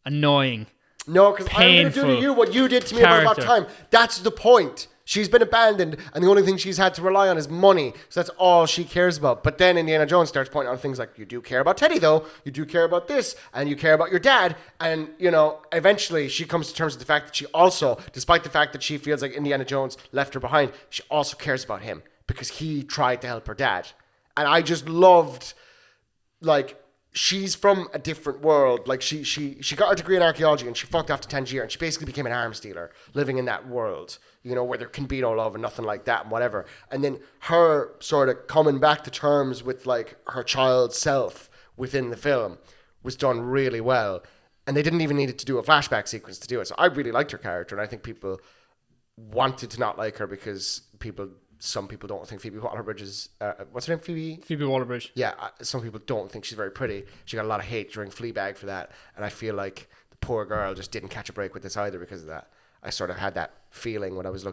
annoying, no, because I'm going to do to you what you did to me about that time. That's the point. She's been abandoned, and the only thing she's had to rely on is money. So that's all she cares about. But then Indiana Jones starts pointing out things like, you do care about Teddy, though. You do care about this, and you care about your dad. And, eventually she comes to terms with the fact that she also, despite the fact that she feels like Indiana Jones left her behind, she also cares about him because he tried to help her dad. And I just loved, like, she's from a different world. Like, she got her degree in archaeology and she fucked off to Tangier and she basically became an arms dealer living in that world, where there can be no love and nothing like that and whatever. And then her sort of coming back to terms with, like, her child self within the film was done really well. And they didn't even need to do a flashback sequence to do it. So I really liked her character, and I think people wanted to not like her because some people don't think Phoebe Waller-Bridge is... what's her name? Phoebe Waller-Bridge. Yeah, some people don't think she's very pretty. She got a lot of hate during Fleabag for that. And I feel like the poor girl just didn't catch a break with this either because of that. I sort of had that feeling when I was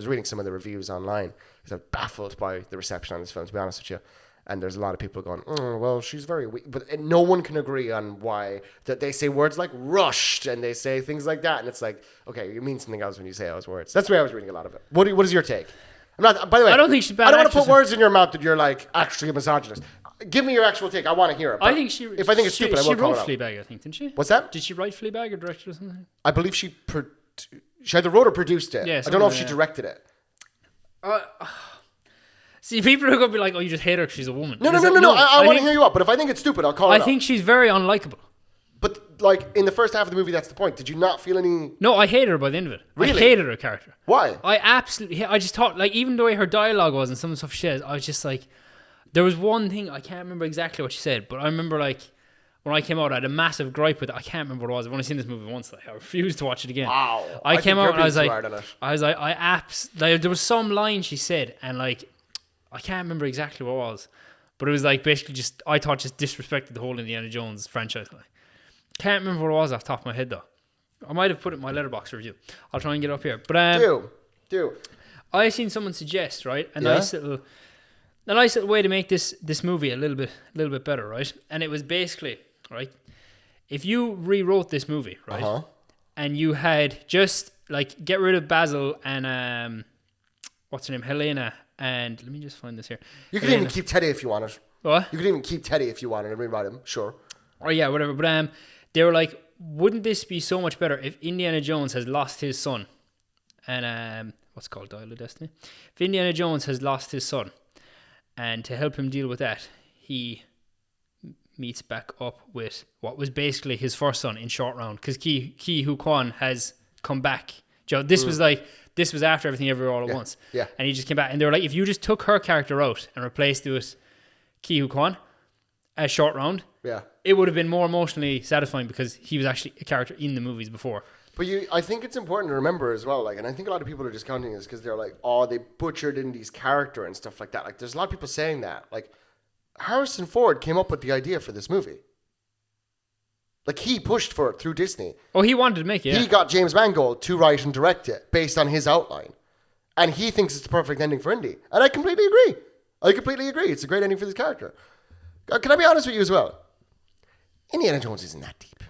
reading some of the reviews online because I was baffled by the reception on this film, to be honest with you. And there's a lot of people going, well, she's very weak. But no one can agree on why. That they say words like rushed and they say things like that. And it's like, okay, you mean something else when you say those words. That's the way I was reading a lot of it. What is your take? By the way, I don't think she's bad. I don't want to put words in your mouth that you're like actually a misogynist. Give me your actual take. I want to hear it. I think if I think it's stupid, I will call it out. She wrote Fleabag, I think, didn't she? What's that? Did she write Fleabag or direct it or something? I believe she either wrote or produced it. Yeah, I don't know if she directed it. See, people are going to be like, oh, you just hate her because she's a woman. No. I want to hear you up. But if I think it's stupid, I'll call it out. I think she's very unlikable. But, like, in the first half of the movie, that's the point. Did you not feel any... No, I hated her by the end of it. Really? I hated her character. Why? I just thought, like, even the way her dialogue was and some of the stuff she said, I was just like... There was one thing, I can't remember exactly what she said, but I remember, like, when I came out, I had a massive gripe with it. I can't remember what it was. I've only seen this movie once. Like, I refused to watch it again. Wow. I came out and I was like, there was some line she said, and, like, I can't remember exactly what it was, but it was, like, basically just, I thought just disrespected the whole Indiana Jones franchise. Like, can't remember what it was off the top of my head, though. I might have put it in my letterbox review. I'll try and get it up here. But do. I seen someone suggest, right, a nice little way to make this movie a little bit better, right? And it was basically, right, if you rewrote this movie, right, and you had just, like, get rid of Basil and what's her name, Helena, and let me just find this here. You could even keep Teddy if you wanted. What? You could even keep Teddy if you wanted and rewrite him. Sure. Oh yeah, whatever. But they were like, wouldn't this be so much better if Indiana Jones has lost his son? And what's it called, Dial of Destiny? If Indiana Jones has lost his son, and to help him deal with that, he meets back up with what was basically his first son in Short Round, because Ki Hu Kwan has come back. Joe, this was like this was after Everything Everywhere All at Once. Yeah. And he just came back, and they were like, if you just took her character out and replaced it with Ki Hu Kwan as Short Round, it would have been more emotionally satisfying because he was actually a character in the movies before. But I think it's important to remember as well, like, and I think a lot of people are discounting this because they're like, oh, they butchered Indy's character and stuff like that. Like, there's a lot of people saying that. Like, Harrison Ford came up with the idea for this movie. Like, he pushed for it through Disney. Oh, he wanted to make it, He got James Mangold to write and direct it based on his outline. And he thinks it's the perfect ending for Indy. And I completely agree. It's a great ending for this character. Can I be honest with you as well? Indiana Jones isn't that deep.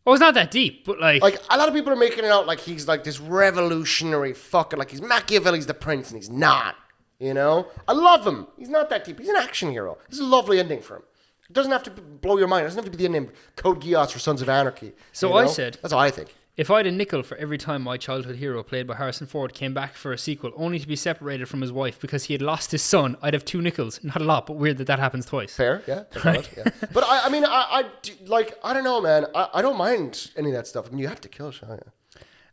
Oh, it's not that deep, but like a lot of people are making it out like he's like this revolutionary fucker, like he's Machiavelli's the prince, and he's not. You know, I love him. He's not that deep. He's an action hero. This is a lovely ending for him. It doesn't have to blow your mind. It doesn't have to be the ending of Code Geass for Sons of Anarchy. So I said, that's what I think. If I had a nickel for every time my childhood hero, played by Harrison Ford, came back for a sequel only to be separated from his wife because he had lost his son, I'd have 2 nickels. Not a lot, but weird that happens twice. Fair, yeah. Right. Yeah. But I mean, I don't know, man. I don't mind any of that stuff. I mean, you had to kill Shia.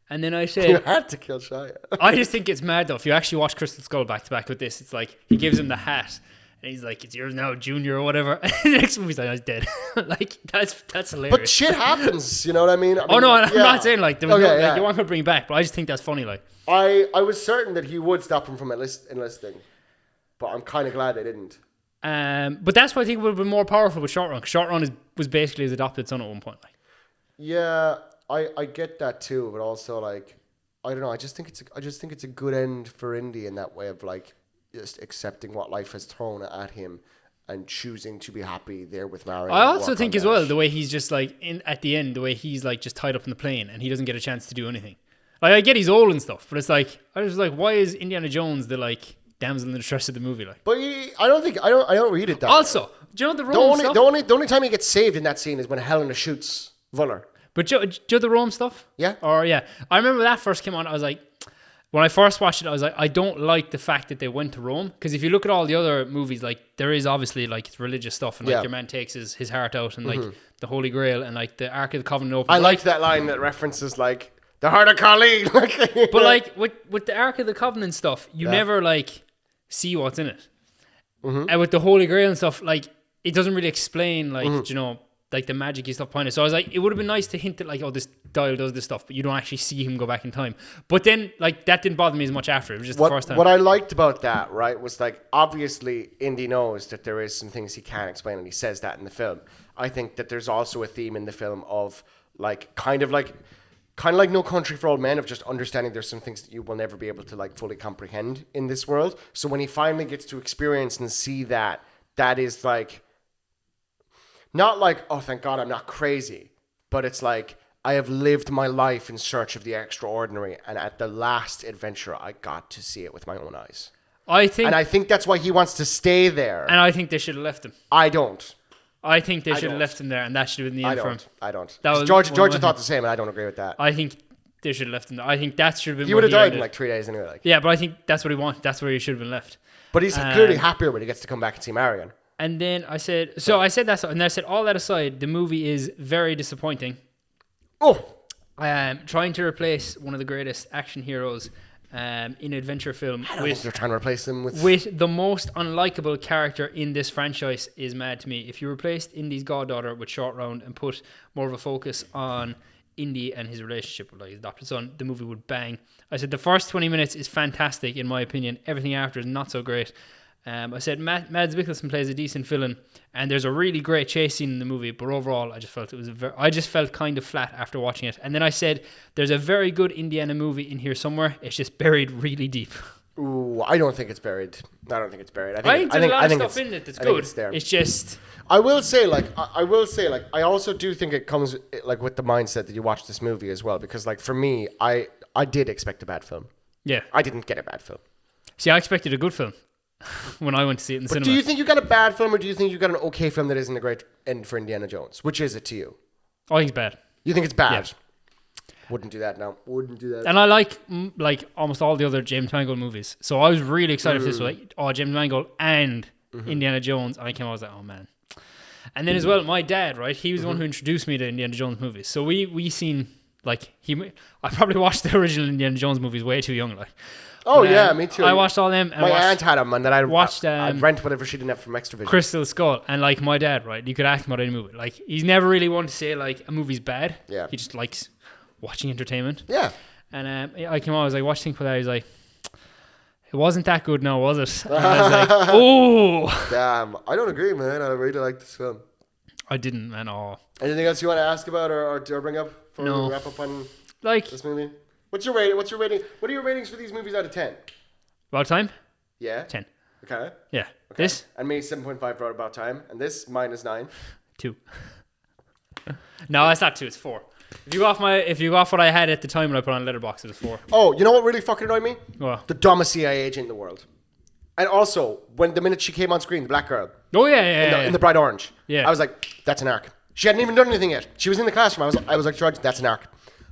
And then I said, you had to kill Shia. I just think it's mad though. If you actually watch Crystal Skull back to back with this, it's like he gives him the hat. And he's like, it's yours now, Junior, or whatever. And the next movie's like, I was dead. Like, that's hilarious. But shit happens, you know what I mean? I'm not saying like, there was you want to bring it back, but I just think that's funny. Like, I was certain that he would stop him from enlisting, but I'm kind of glad they didn't. But that's why I think it would have been more powerful with Short Run. Short Run was basically his adopted son at one point. Like, yeah, I get that too, but also like, I don't know. I just think it's a good end for Indy in that way of like, just accepting what life has thrown at him and choosing to be happy there with Marion. I also think as well, the way he's just like, at the end, the way he's like just tied up in the plane and he doesn't get a chance to do anything. Like, I get he's old and stuff, but it's like, I was like, why is Indiana Jones the like damsel in distress of the movie? Like, but I don't read it that also, way. Do you know the Rome stuff? The only time he gets saved in that scene is when Helena shoots Vuller. But do you know the Rome stuff? Yeah. Or yeah. I remember that first came on, I was like, when I first watched it, I was like, I don't like the fact that they went to Rome. Because if you look at all the other movies, like, there is obviously, like, religious stuff. And, like, your man takes his heart out. And, like, the Holy Grail. And, like, the Ark of the Covenant opens. I liked that line that references, like, the heart of Colleen. But, like, with the Ark of the Covenant stuff, you never, like, see what's in it. And with the Holy Grail and stuff, like, it doesn't really explain, like, you know, like the magic-y stuff behind it. So I was like, it would have been nice to hint at like, oh, this dial does this stuff, but you don't actually see him go back in time. But then, like, that didn't bother me as much after. It was just the first time. What I liked about that, right, was like, obviously, Indy knows that there is some things he can't explain, and he says that in the film. I think that there's also a theme in the film of like, kind of like No Country for Old Men, of just understanding there's some things that you will never be able to like fully comprehend in this world. So when he finally gets to experience and see that is like, not like, oh, thank God I'm not crazy, but it's like, I have lived my life in search of the extraordinary, and at the last adventure, I got to see it with my own eyes. I think that's why he wants to stay there. And I think they should have left him. I don't. I think they should have left him there, and that should have been the end for him. I don't. Georgia thought the same, and I don't agree with that. I think they should have left him there. I think that should have been. He would have died in like 3 days anyway. Like. Yeah, but I think that's what he wanted. That's where he should have been left. But he's clearly happier when he gets to come back and see Marion. And then I said that, and I said, all that aside, the movie is very disappointing. Oh, trying to replace one of the greatest action heroes in adventure film. I don't think they're trying to replace him with the most unlikable character in this franchise is mad to me. If you replaced Indy's goddaughter with Short Round and put more of a focus on Indy and his relationship with like his adopted son, the movie would bang. I said the first 20 minutes is fantastic in my opinion. Everything after is not so great. I said Mads Mikkelsen plays a decent villain, and there's a really great chase scene in the movie. But overall, I just felt kind of flat after watching it. And then I said there's a very good Indiana movie in here somewhere. It's just buried really deep. Ooh, I don't think it's buried. I think there's a lot of stuff in it that's good. It's just. I will say, I also do think it comes like with the mindset that you watch this movie as well. Because like for me, I did expect a bad film. Yeah, I didn't get a bad film. See, I expected a good film. When I went to see it in the cinema. Do you think you got a bad film, or do you think you got an okay film that isn't a great end for Indiana Jones? Which is it to you? I think it's bad. You think it's bad? Yeah. Wouldn't do that now. Wouldn't do that. And I like almost all the other James Mangold movies. So I was really excited for this. Like, James Mangold and Indiana Jones. And I came out, I was like, oh man. And then as well, my dad, right? He was the one who introduced me to Indiana Jones movies. So we seen like I probably watched the original Indiana Jones movies way too young. Like, Oh but, yeah, me too. I watched all them. And my aunt had them, and then I'd rent whatever she didn't have from Extra Vision. Crystal Skull, and like my dad, right? You could ask him about any movie. Like he's never really one to say like a movie's bad. Yeah. He just likes watching entertainment. Yeah. And I came out, I was like, what do you think about that? He was like, it wasn't that good now, was it? And I was like, oh. Damn, I don't agree, man. I really like this film. I didn't, man. Oh. Anything else you want to ask about or bring up before No. we wrap up on like this movie? What's your rating? What are your ratings for these movies out of 10? About Time? Yeah. 10. Okay. Yeah. Okay. This? And me 7.5 for About Time. And this -9. 2. No, it's not 2, it's 4. If you go off what I had at the time when I put on Letterboxd, it was 4. Oh, you know what really fucking annoyed me? What? The dumbest CIA agent in the world. And also, the minute she came on screen, the black girl. Oh yeah. In the bright orange. Yeah. I was like, that's an arc. She hadn't even done anything yet. She was in the classroom. I was like, George, that's an arc.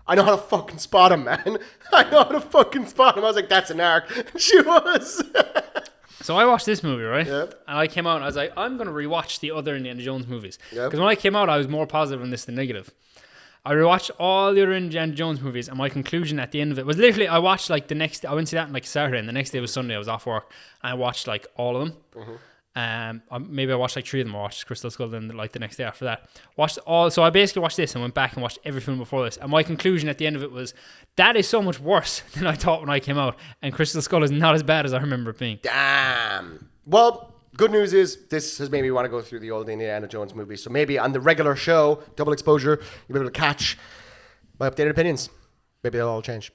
I know how to fucking spot him, man. I know how to fucking spot him. I was like, that's an arc. She was. So I watched this movie, right? Yep. And I came out and I was like, I'm going to rewatch the other Indiana Jones movies. Yep. Because when I came out, I was more positive on this than negative. I rewatched all the other Indiana Jones movies, and my conclusion at the end of it was literally I watched like the next day. I went to see that on like Saturday, and the next day was Sunday. I was off work, and I watched like all of them. Maybe I watched like 3 of them. I watched Crystal Skull, then like the next day after that. So I basically watched this and went back and watched every film before this. And my conclusion at the end of it was that is so much worse than I thought when I came out. And Crystal Skull is not as bad as I remember it being. Damn. Well, good news is this has made me want to go through the old Indiana Jones movies. So maybe on the regular show, Double Exposure, you'll be able to catch my updated opinions. Maybe they'll all change.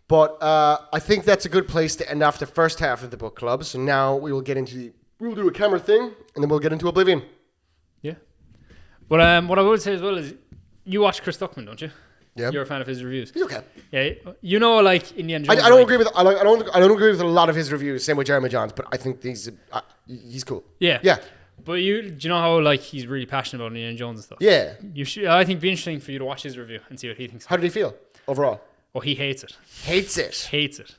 But I think that's a good place to end off the first half of the book club. So now we'll do a camera thing, and then we'll get into Oblivion. Yeah. But what I would say as well is you watch Chris Stuckman, don't you? Yeah. You're a fan of his reviews. He's okay. Yeah. You know, like Indiana Jones. I don't agree with. I don't agree with a lot of his reviews. Same with Jeremy Johns, but I think he's cool. Yeah. Yeah. But do you know how like he's really passionate about Indiana Jones and stuff? Yeah. You should. I think it'd be interesting for you to watch his review and see what he thinks. How did he feel overall? Oh, he hates it. Hates it. Hates it.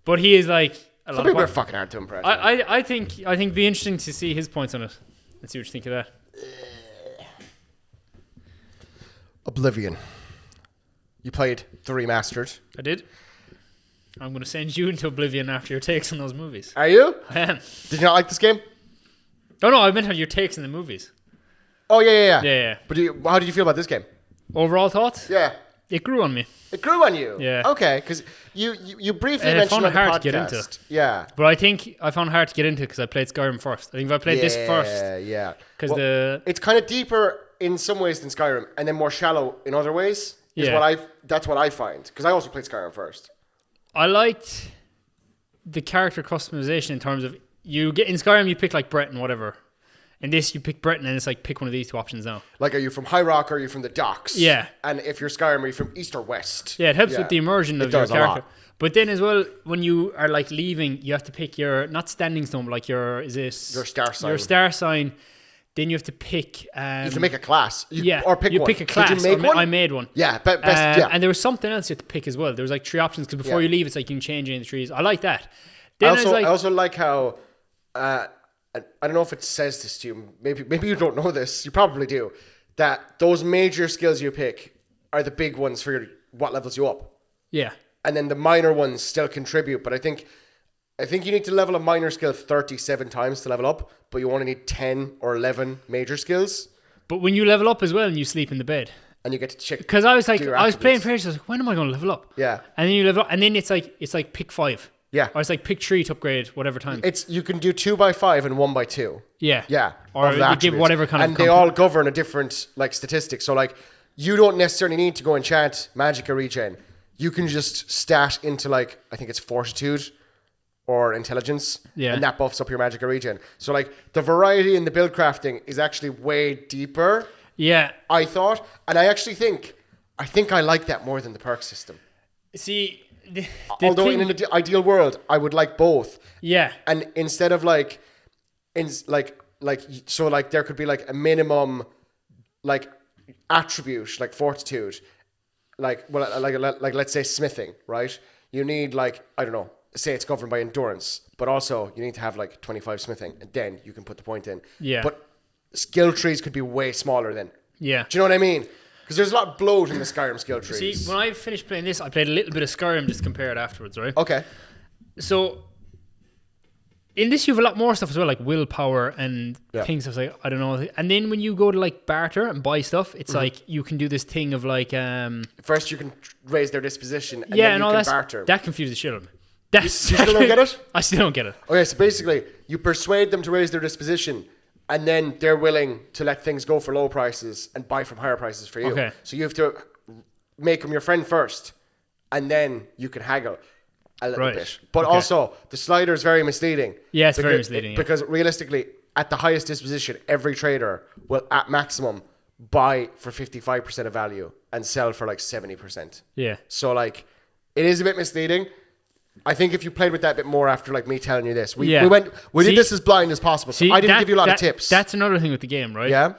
But he is like a Some lot people are of. fucking hard to impress. I think it'd be interesting to see his points on it and see what you think of that. Oblivion. You played the remastered. I did. I'm going to send you into Oblivion after your takes on those movies. Are you? I am. Did you not like this game? Oh no, I meant on your takes on the movies. Oh yeah. Yeah. But how did you feel about this game? Overall thoughts? Yeah. It grew on me. It grew on you. Yeah. Okay, because you briefly And I mentioned found on it the hard podcast. to get into. Yeah. But I think I found it hard to get into because I played Skyrim first. I think if I played this first, Yeah. because it's kind of deeper in some ways than Skyrim, and then more shallow in other ways. Yeah. That's what I find, because I also played Skyrim first. I liked the character customization in terms of you get in Skyrim you pick like Brett and whatever. In this you pick Brett and it's like pick one of these 2 options now. Like, are you from High Rock or are you from the docks? Yeah. And if you're Skyrim, are you from East or West? Yeah, it helps with the immersion of your does a lot. character. But then as well, when you are like leaving, you have to pick your not standing stone, but like your star sign. Your star sign. Then you have to pick. You have to make a class. Or pick you one. pick a class. Did you make one? I made one. Yeah, best. Yeah. And there was something else you had to pick as well. There was like 3 options because before you leave, it's like you can change any of the trees. I like that. Then I also like how. I don't know if it says this to you. Maybe you don't know this. You probably do. That those major skills you pick are the big ones for what levels you up. Yeah. And then the minor ones still contribute. But I think you need to level a minor skill 37 times to level up. But you only need 10 or 11 major skills. But when you level up as well and you sleep in the bed. And you get to check. Because I was playing for ages. I was like, when am I going to level up? Yeah. And then you level up. And then it's like pick 5. Yeah. Or it's like pick 3 to upgrade whatever time. You can do 2x5 and 1x2. Yeah. Yeah. Or you give whatever kind of. And they all govern a different like statistic. So like you don't necessarily need to go enchant magic or regen. You can just stat into like I think it's fortitude or intelligence. Yeah. And that buffs up your magic or regen. So like the variety in the build crafting is actually way deeper. Yeah. I thought. And I actually think I like that more than the perk system. See, although in an ideal world, I would like both. Yeah. And instead of there could be like a minimum like attribute, like fortitude, like let's say smithing, right? You need like, I don't know, say it's governed by endurance, but also you need to have like 25 smithing and then you can put the point in. Yeah. But skill trees could be way smaller then. Yeah. Do you know what I mean? Because there's a lot of bloat in the Skyrim skill trees. See, when I finished playing this, I played a little bit of Skyrim just to compare it afterwards, right? Okay. So, in this, you have a lot more stuff as well, like willpower and things. I was like, I don't know. And then when you go to like barter and buy stuff, it's like you can do this thing of like. First, you can raise their disposition, and then you can barter. That confuses the shit out of me. You still don't get it? I still don't get it. Okay, so basically, you persuade them to raise their disposition, and then they're willing to let things go for low prices and buy from higher prices for you. Okay. So you have to make them your friend first, and then you can haggle a little bit. But also, the slider is very misleading. Yeah, it's very misleading. Because realistically, at the highest disposition, every trader will, at maximum, buy for 55% of value and sell for like 70%. Yeah. So like, it is a bit misleading. I think if you played with that a bit more after like me telling you this, we did this as blind as possible. So I didn't give you a lot of tips. That's another thing with the game, right? Yeah.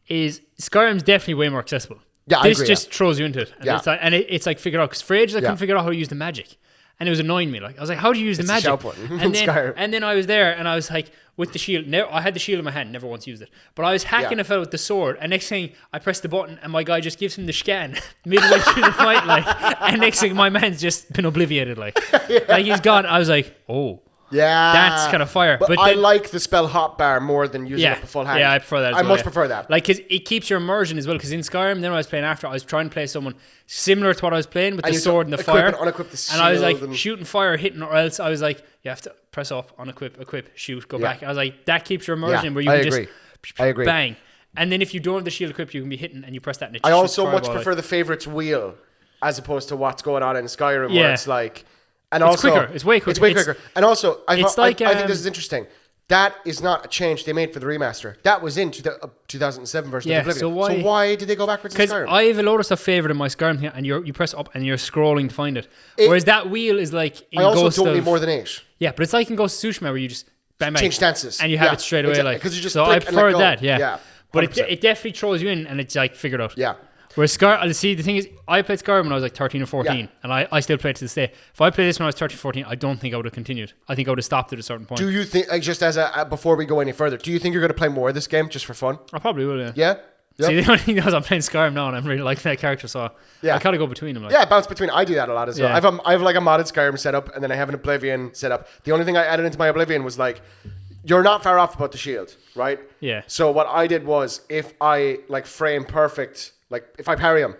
Is Skyrim's definitely way more accessible. Yeah, this I agree, just throws you into it. And it's like figured out, because for ages I couldn't figure out how to use the magic. And it was annoying me. Like I was like, how do you use the magic? And then I was there and I was like, with the shield. I had the shield in my hand, never once used it. But I was hacking a fellow with the sword, and next thing I press the button and my guy just gives him the scan midway through the fight, like, and next thing my man's just been obliviated, like he's gone. I was like, oh. Yeah, that's kind of fire. But I like the spell hotbar more than using it the full hand. Yeah, I prefer that. I much prefer that. Like, cause it keeps your immersion as well. Because in Skyrim, then when I was playing after, I was trying to play someone similar to what I was playing with the sword and the fire. And unequip the shield, and I was like shooting fire, hitting, or else I was like, you have to press up, unequip, equip, shoot, go back. I was like, that keeps your immersion where you can just bang. And then if you don't have the shield equipped, you can be hitting and you press that. And it I also much prefer the favorites wheel as opposed to what's going on in Skyrim, where it's like. And it's also, quicker. It's way quicker. It's way quicker. And also, I think this is interesting. That is not a change they made for the remaster. That was in 2007 version of Oblivion. So why did they go backwards in Skyrim? Because I have a lot of stuff favoured in my Skyrim thing, and you press up and you're scrolling to find it. Whereas that wheel is like in Ghost of... I also don't need more than 8. Yeah, but it's like in Ghost of Tsushima where you just bang, change stances. And you have it straight away. Exactly. Because you just so I prefer that, yeah. But it definitely throws you in and it's like figured out. Yeah. Whereas the thing is, I played Skyrim when I was like 13 or 14, and I still play it to this day. If I played this when I was 13 or 14, I don't think I would have continued. I think I would have stopped at a certain point. Do you think, just as before we go any further, do you think you're going to play more of this game just for fun? I probably will, yeah. Yeah? Yep. See, the only thing is I'm playing Skyrim now, and I'm really liking that character, so I kind of go between them. Like. Yeah, bounce between. I do that a lot as well. I have like a modded Skyrim setup, and then I have an Oblivion setup. The only thing I added into my Oblivion was like, you're not far off about the shield, right? Yeah. So what I did was, if I like frame perfect, like if I parry him,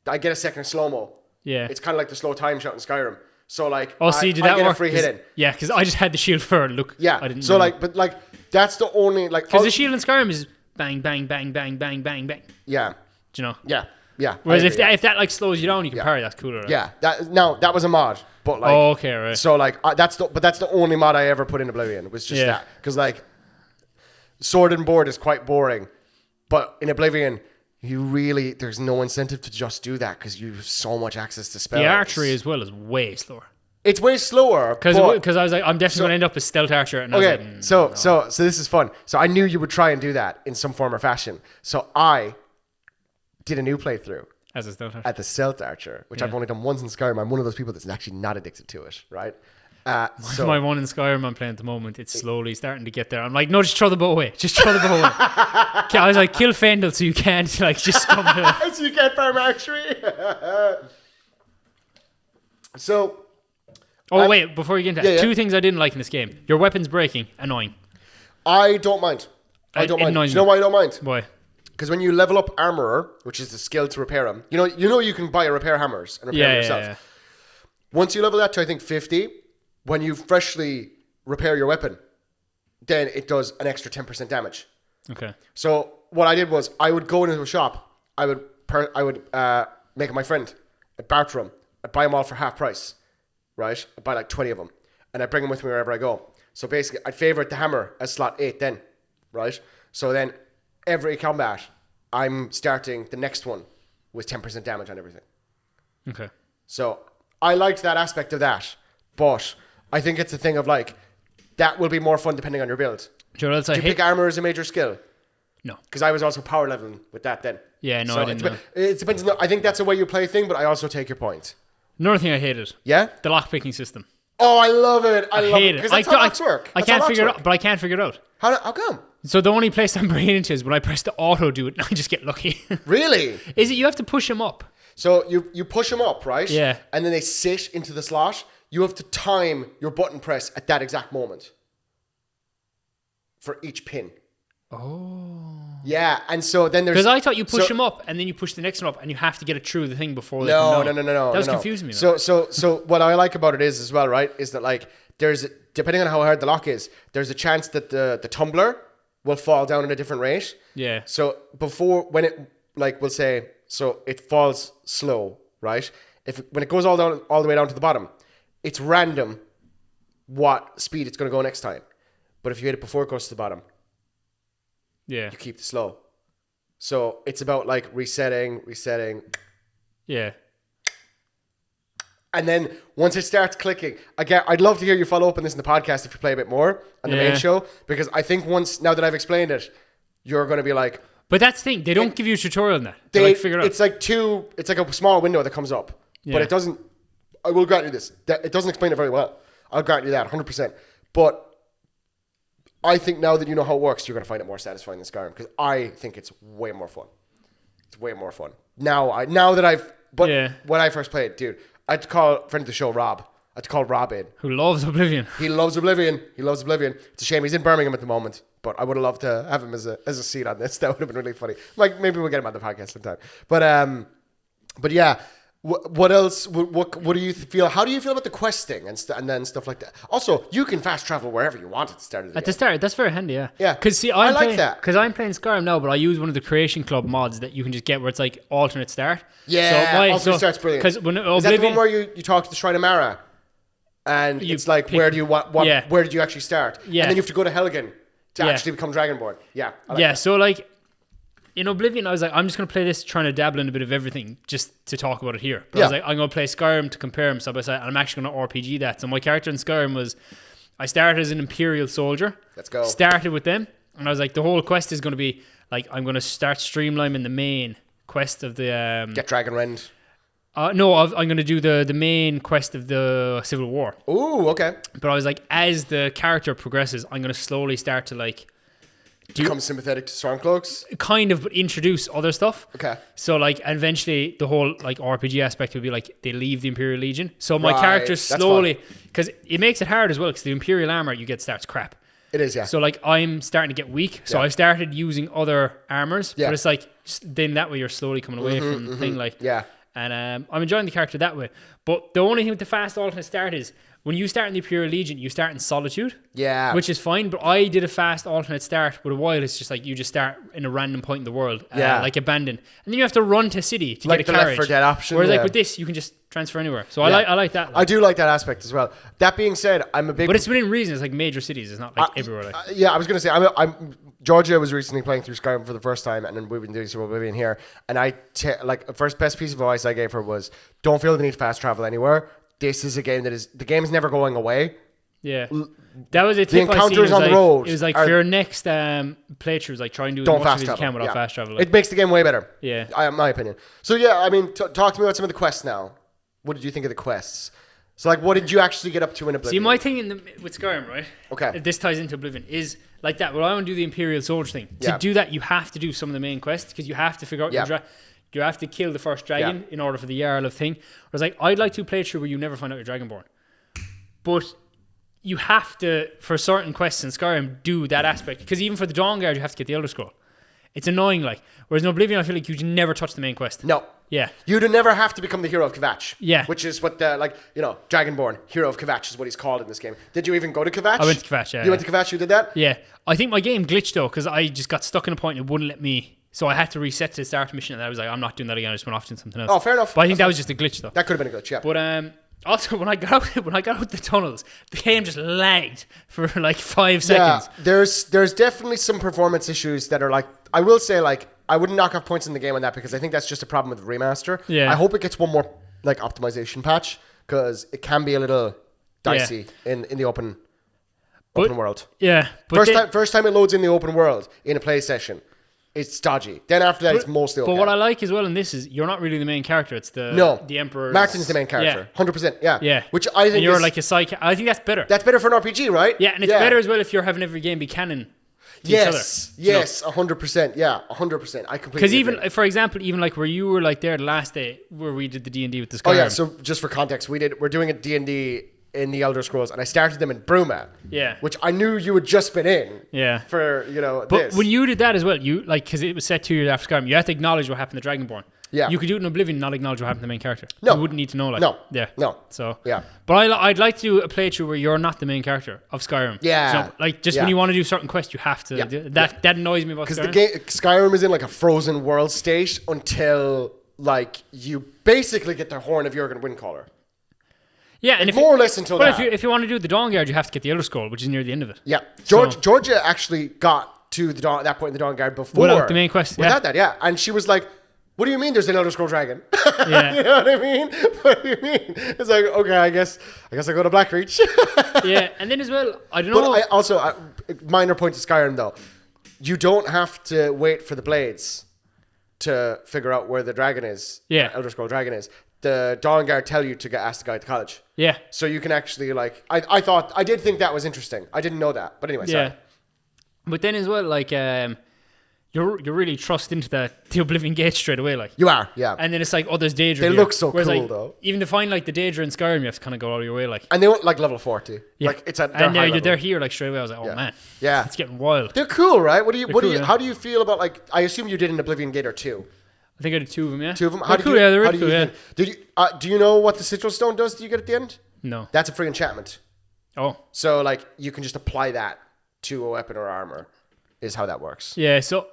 I get a second slow-mo. Yeah. It's kind of like the slow time shot in Skyrim. So like, did that get work? A free hit in. Yeah, because I just had the shield for look. Yeah. I didn't. So like, but like, that's the only like. Because the shield in Skyrim is bang, bang, bang, bang, bang, bang, bang. Yeah. Do you know? Yeah. Yeah. Whereas if that like slows you down, you can parry. That's cooler. Right? Yeah. That was a mod, but like. Oh, okay, right. So like, that's the only mod I ever put in Oblivion. Was just that, because like, sword and board is quite boring, but in Oblivion. There's no incentive to just do that because you have so much access to spells. The archery as well is way slower. It's way slower. Because I was like, I'm definitely going to end up as stealth archer. And okay, I was like, so this is fun. So I knew you would try and do that in some form or fashion. So I did a new playthrough. As a stealth archer? At the stealth archer, which I've only done once in Skyrim. I'm one of those people that's actually not addicted to it, right? My one in Skyrim I'm playing at the moment, it's slowly starting to get there. I'm like, no, just throw the bow away. Just throw the bow away. I was like, kill Fendel so you can't like just come to so you can't farm archery. So wait, before you get into that, 2 things I didn't like in this game. Your weapons breaking, annoying. I don't mind. I don't mind. Do you know why I don't mind? Why? Because when you level up Armorer, which is the skill to repair them, you know you can buy a repair hammers and repair them yourself. Yeah. Once you level that to I think 50, when you freshly repair your weapon, then it does an extra 10% damage. Okay. So what I did was I would go into a shop. I would make it my friend. I'd barter them. I'd buy them all for half price, right? I'd buy like 20 of them, and I'd bring them with me wherever I go. So basically, I'd favorite the hammer as slot 8 then, right? So then every combat, I'm starting the next one with 10% damage on everything. Okay. So I liked that aspect of that, but I think it's a thing of like, that will be more fun depending on your build. Do you pick armor as a major skill? No. Because I was also power leveling with that then. Yeah, no, so I didn't know. It depends. I think that's a way you play thing, but I also take your point. Another thing I hated. Yeah? The lockpicking system. Oh, I love it. I love hate it. Because that's how locks work. I can't figure it out, but I can't figure it out. How come? So the only place I'm bringing into is when I press the auto do it and I just get lucky. Really? Is it you have to push them up? So you push them up, right? Yeah. And then they sit into the slot. You have to time your button press at that exact moment for each pin. Oh. Yeah, and so then there's... Because I thought you push them up and then you push the next one up and you have to get it through the thing before they No. That was confusing me. So what I like about it is as well, right, is that like there's, depending on how hard the lock is, there's a chance that the tumbler will fall down at a different rate. Yeah. So when it, like, we'll say, so it falls slow, right? When it goes all the way down to the bottom, it's random what speed it's going to go next time. But if you hit it before it goes to the bottom, yeah, you keep the slow. So it's about like resetting. Yeah. And then once it starts clicking, I'd love to hear you follow up on this in the podcast if you play a bit more on the main show, because I think now that I've explained it, you're going to be like... But that's the thing. They don't give you a tutorial on that. They like figure it out. It's like a small window that comes up. Yeah. But it doesn't... I will grant you this. It doesn't explain it very well. I'll grant you that 100%. But I think now that you know how it works, you're going to find it more satisfying than Skyrim, because I think it's way more fun. It's way more fun. When I first played, dude, I had to call a friend of the show, Rob. I had to call Rob in. Who loves Oblivion. He loves Oblivion. It's a shame he's in Birmingham at the moment, but I would have loved to have him as a seat on this. That would have been really funny. Like, maybe we'll get him on the podcast sometime. But yeah. What else? What do you feel? How do you feel about the questing and then stuff like that? Also, you can fast travel wherever you want at the start of the game. At the start, that's very handy, yeah. Yeah. Because see, I like that. Because I'm playing Skyrim now, but I use one of the Creation Club mods that you can just get where it's like alternate start. Yeah, alternate start's brilliant. Because when is that the one where you talk to the Shrine of Mara, and it's like where do you where did you actually start? Yeah. And then you have to go to Helgen to actually become Dragonborn. Yeah. I like that. So like. In Oblivion, I was like, I'm just going to play this trying to dabble in a bit of everything just to talk about it here. But I was like, I'm going to play Skyrim to compare them side by side, and I'm actually going to RPG that. So my character in Skyrim was, I started as an Imperial soldier. Let's go. Started with them, and I was like, the whole quest is going to be, like, I'm going to start streamlining the main quest of the... Get Dragonrend. No, I'm going to do the main quest of the Civil War. Ooh, okay. But I was like, as the character progresses, I'm going to slowly start to, like... Become sympathetic to Stormcloaks? Kind of, but introduce other stuff. Okay. So, like, eventually the whole, like, RPG aspect will be, like, they leave the Imperial Legion. So my character slowly... Because it makes it hard as well, because the Imperial armor you get starts crap. It is, yeah. So, like, I'm starting to get weak. So I started using other armors. Yeah. But it's like, then that way you're slowly coming away from the thing, like... Yeah. And I'm enjoying the character that way. But the only thing with the fast alternate start is... When you start in the Imperial Legion, you start in Solitude. Yeah. Which is fine, but I did a fast alternate start with a while. It's just like you just start in a random point in the world, like abandoned. And then you have to run to city to get a carriage. Like the Left 4 Dead option. Whereas like with this, you can just transfer anywhere. So I like that. Like. I do like that aspect as well. That being said, I'm a big... But it's within reason. It's like major cities. It's not like everywhere. Like. Yeah, I was going to say, Georgia was recently playing through Skyrim for the first time, and then we've been doing some Oblivion here. And the first best piece of advice I gave her was, don't feel the need to fast travel anywhere. This is a game the game is never going away. Yeah, that was a tip. The encounters on the road. It was like for your next playthroughs, like try and do as much as you can without fast travel. It makes the game way better. Yeah, in my opinion. So yeah, I mean, talk to me about some of the quests now. What did you think of the quests? So like, what did you actually get up to in Oblivion? See, my thing with Skyrim, right? Okay. This ties into Oblivion is like that. Well, I want to do the Imperial Soldier thing. To do that, you have to do some of the main quests because you have to figure out you have to kill the first dragon in order for the Jarl of thing. Whereas like, I'd like to play through where you never find out you're Dragonborn. But you have to, for certain quests in Skyrim, do that aspect. Because even for the Dawnguard, you have to get the Elder Scroll. It's annoying, like. Whereas in Oblivion, I feel like you can never touch the main quest. No. Yeah. You'd never have to become the hero of Kvatch. Yeah. Which is what Dragonborn, hero of Kvatch is what he's called in this game. Did you even go to Kvatch? I went to Kvatch, yeah. You went to Kvatch, you did that? Yeah. I think my game glitched though, because I just got stuck in a point and it wouldn't let me... So I had to reset to the start mission, and I was like, I'm not doing that again. I just went off doing something else. Oh, fair enough. But I think that was just a glitch, though. That could have been a glitch, yeah. But also, when I got out the tunnels, the game just lagged for like 5 seconds. Yeah, there's definitely some performance issues that are like, I will say, like, I wouldn't knock off points in the game on that because I think that's just a problem with the remaster. Yeah. I hope it gets one more like optimization patch because it can be a little dicey in the open world. Yeah. But first time it loads in the open world in a play session. It's dodgy. Then after that, it's mostly okay. But what I like as well in this is you're not really the main character. It's the Emperor. Martin's the main character. 100%. Yeah. Yeah. Which I think and you're like a side. I think that's better. That's better for an RPG, right? Yeah, and it's better as well if you're having every game be canon. Yes, each other. yes, 100%. Yeah, 100%. I completely Because even, agree. for example, even like where you were like there the last day where we did the D&D with the Skyrim. Oh yeah, so just for context, we're doing a D&D in the Elder Scrolls, and I started them in Bruma. Yeah. Which I knew you had just been in. Yeah. For, But this. when you did that as well, you like, because it was set 2 years after Skyrim, you had to acknowledge what happened to Dragonborn. Yeah. You could do it in Oblivion and not acknowledge what happened to the main character. No. You wouldn't need to know, like. No. Yeah. No. So. Yeah. But I'd like to do a playthrough where you're not the main character of Skyrim. Yeah. So, like, just when you want to do certain quests, you have to. Do that annoys me about Skyrim. Because Skyrim is in like a frozen world state until like you basically get the Horn of Jurgen Windcaller. Yeah, and more or less until that. But if you want to do the Dawn Guard, you have to get the Elder Scroll, which is near the end of it. Yeah. Georgia actually got to that point in the Dawn Guard before. Without the main quest. Without that, yeah. And she was like, what do you mean there's an Elder Scroll dragon? Yeah. You know what I mean? What do you mean? It's like, okay, I guess I go to Blackreach. Yeah, and then as well, I don't know. But I also, minor point to Skyrim though, you don't have to wait for the blades to figure out where the dragon is. Yeah. Elder Scroll dragon is. The Dawn Guard tell you to ask the guy to college. Yeah. So you can actually like, I did think that was interesting. I didn't know that. But anyway, sorry. Yeah. But then as well, like, you're really thrust into the Oblivion Gate straight away, like. You are, yeah. And then it's like, oh, there's Daedra They here. look so Whereas, cool, like, though. Even to find like the Daedra in Skyrim, you have to kind of go out of your way, like. And they went like level 40. Yeah. Like it's at and high you're level. there here like straight away. I was like, oh man, Yeah. it's getting wild. They're cool, right? Yeah. How do you feel about like? I assume you did an Oblivion Gate or 2. I think I did 2 of them. Yeah, 2 of them. They're cool, yeah, they're really cool. Yeah. Did you? Do you know what the Sigil Stone does? Do you get at the end? No. That's a free enchantment. Oh. So like you can just apply that to a weapon or armor, is how that works. Yeah. So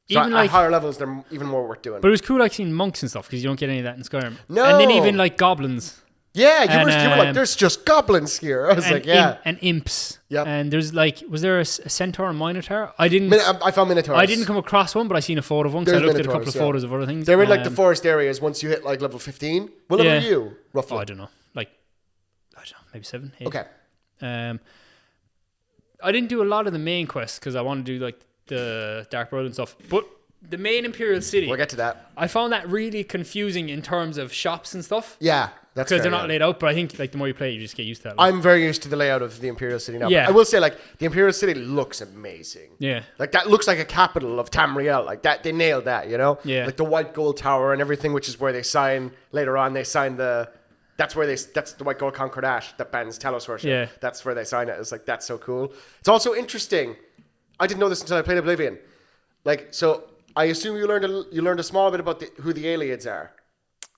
So even at like higher levels, they're even more worth doing. But it was cool, like seeing monks and stuff, because you don't get any of that in Skyrim. No. And then even like goblins. Yeah, you were like, and, there's just goblins here. I was like, yeah. And imps. Yep. And there's like, was there a centaur and minotaur? I didn't. I found Minotaurs. I didn't come across one, but I seen a photo of one. So I There's looked at a couple Minotaurs, of yeah. photos of other things. They're in like the forest areas once you hit like level 15. What level Yeah. are you, roughly? Oh, I don't know. Like, I don't know, maybe 7, 8. Okay. I didn't do a lot of the main quests because I wanted to do like the Dark World and stuff. But the main Imperial City, We'll get to that. I found that really confusing in terms of shops and stuff. Yeah, that's Because they're fair, not yeah. laid out, but I think like the more you play, you just get used to that. Like. I'm very used to the layout of the Imperial City now. Yeah. But I will say, like, the Imperial City looks amazing. Yeah. Like, that looks like a capital of Tamriel. Like, that, they nailed that, you know? Yeah. Like, the white gold tower and everything, which is where they sign, later on, they sign that's the white gold Concordat that bans Talos worship. Yeah. That's where they sign it. It's like, that's so cool. It's also interesting. I didn't know this until I played Oblivion. Like, so I assume you learned a small bit about who the Aliads are.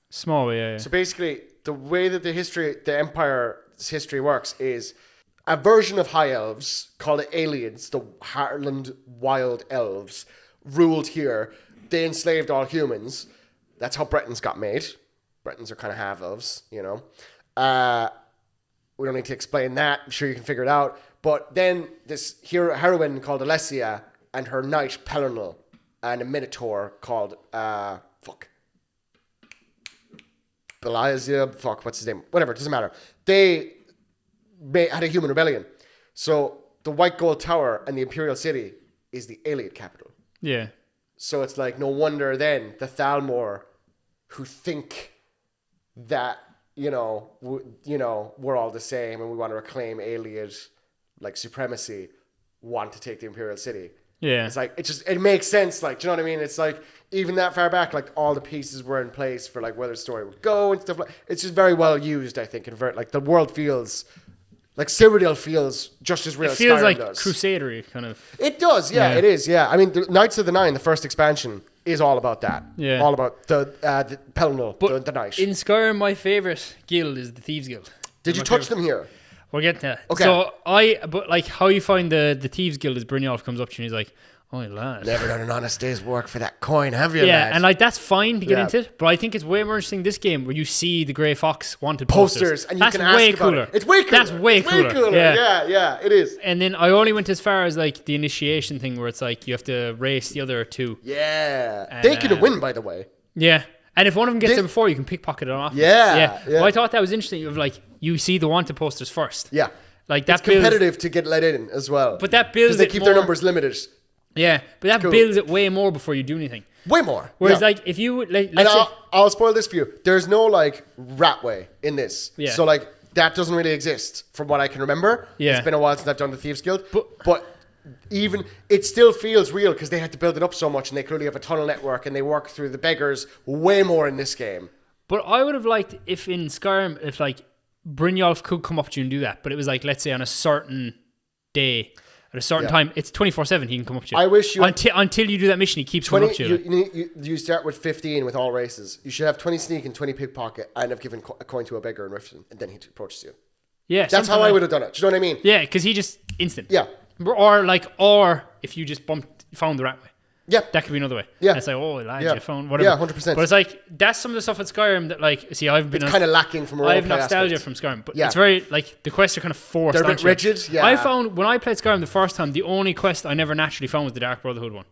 Small, yeah. So basically, the way that the Empire's history works is a version of High Elves called the Aliens, the Heartland Wild Elves, ruled here. They enslaved all humans. That's how Bretons got made. Bretons are kind of half-elves, you know. We don't need to explain that. I'm sure you can figure it out. But then this heroine called Alessia and her knight Pelennor and a minotaur called Belizia, what's his name? Whatever, it doesn't matter. They had a human rebellion. So the White Gold Tower and the Imperial City is the Aliad capital. Yeah. So it's like, no wonder then the Thalmor, who think that, we're all the same and we want to reclaim Aliad, like, supremacy, want to take the Imperial City. Yeah. It's like, it makes sense. Like, do you know what I mean? It's like, even that far back, like, all the pieces were in place for, like, where the story would go and stuff like. It's just very well used, I think. And like, the world feels, like, Cyrodiil feels just as real as Skyrim feels like does. Crusadery, kind of. It does, yeah, Yeah. it is, yeah. I mean, the Knights of the Nine, the first expansion, is all about that. Yeah. All about the Pelennor, the Knight. In Skyrim, my favourite guild is the Thieves Guild. Did you touch them here? We'll get to that. Okay. So but like how you find the Thieves Guild is Brynjolf comes up to you and he's like, oh, lad. Never done an honest day's work for that coin, have you, Yeah, lad? and like that's fine to get Yeah. into it, but I think it's way more interesting this game where you see the Grey Fox wanted Posters, and you that's can ask way about cooler. it. It's way cooler. That's way It's cooler. Yeah, it is. And then I only went as far as like the initiation thing where it's like you have to race the other two. Yeah. And, They can win, by the way. Yeah. And if one of them gets They- there before, you can pickpocket it off. Yeah. Well, I thought that was interesting. Of like you see the wanted posters first. Yeah. Like that It's competitive to get let in as well. But that builds because they it keep more, their numbers limited. Yeah, but that cool. builds it way more before you do anything. Way more. Whereas yeah. like if you like, And let's say, I'll spoil this for you. There's no like rat way in this. Yeah. So like that doesn't really exist from what I can remember. Yeah. It's been a while since I've done the Thieves Guild. But- But even it still feels real because they had to build it up so much, and they clearly have a tunnel network, and they work through the beggars way more in this game. But I would have liked if in Skyrim, if like Brynjolf could come up to you and do that, but it was like, let's say on a certain day at a certain time, it's 24/7. He can come up to you. I wish you until you do that mission, he keeps coming up to you. You start with 15 with all races. You should have 20 sneak and 20 pickpocket, and have given a coin to a beggar in Riften, and then he approaches you. Yeah, that's how I would have done it. Do you know what I mean? Yeah, because he just instant. Yeah, or if you just found the right way. Yeah, that could be another way. Yeah, and it's like, oh, lad, you found whatever. Yeah, 100%. But it's like that's some of the stuff in Skyrim that like, see, I've been kind of lacking from a role I have play nostalgia aspect. from Skyrim, but it's very like the quests are kind of forced. They're a bit rigid. Yeah, I found when I played Skyrim the first time, the only quest I never naturally found was the Dark Brotherhood one.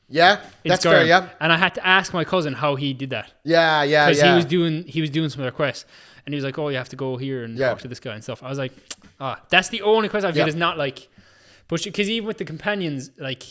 Yeah, that's Skyrim. fair. Yeah, and I had to ask my cousin how he did that. Yeah, because he was doing some of their quests, and he was like, oh, you have to go here and talk to this guy and stuff. I was like, that's the only quest I feel is not like, but because even with the companions, like.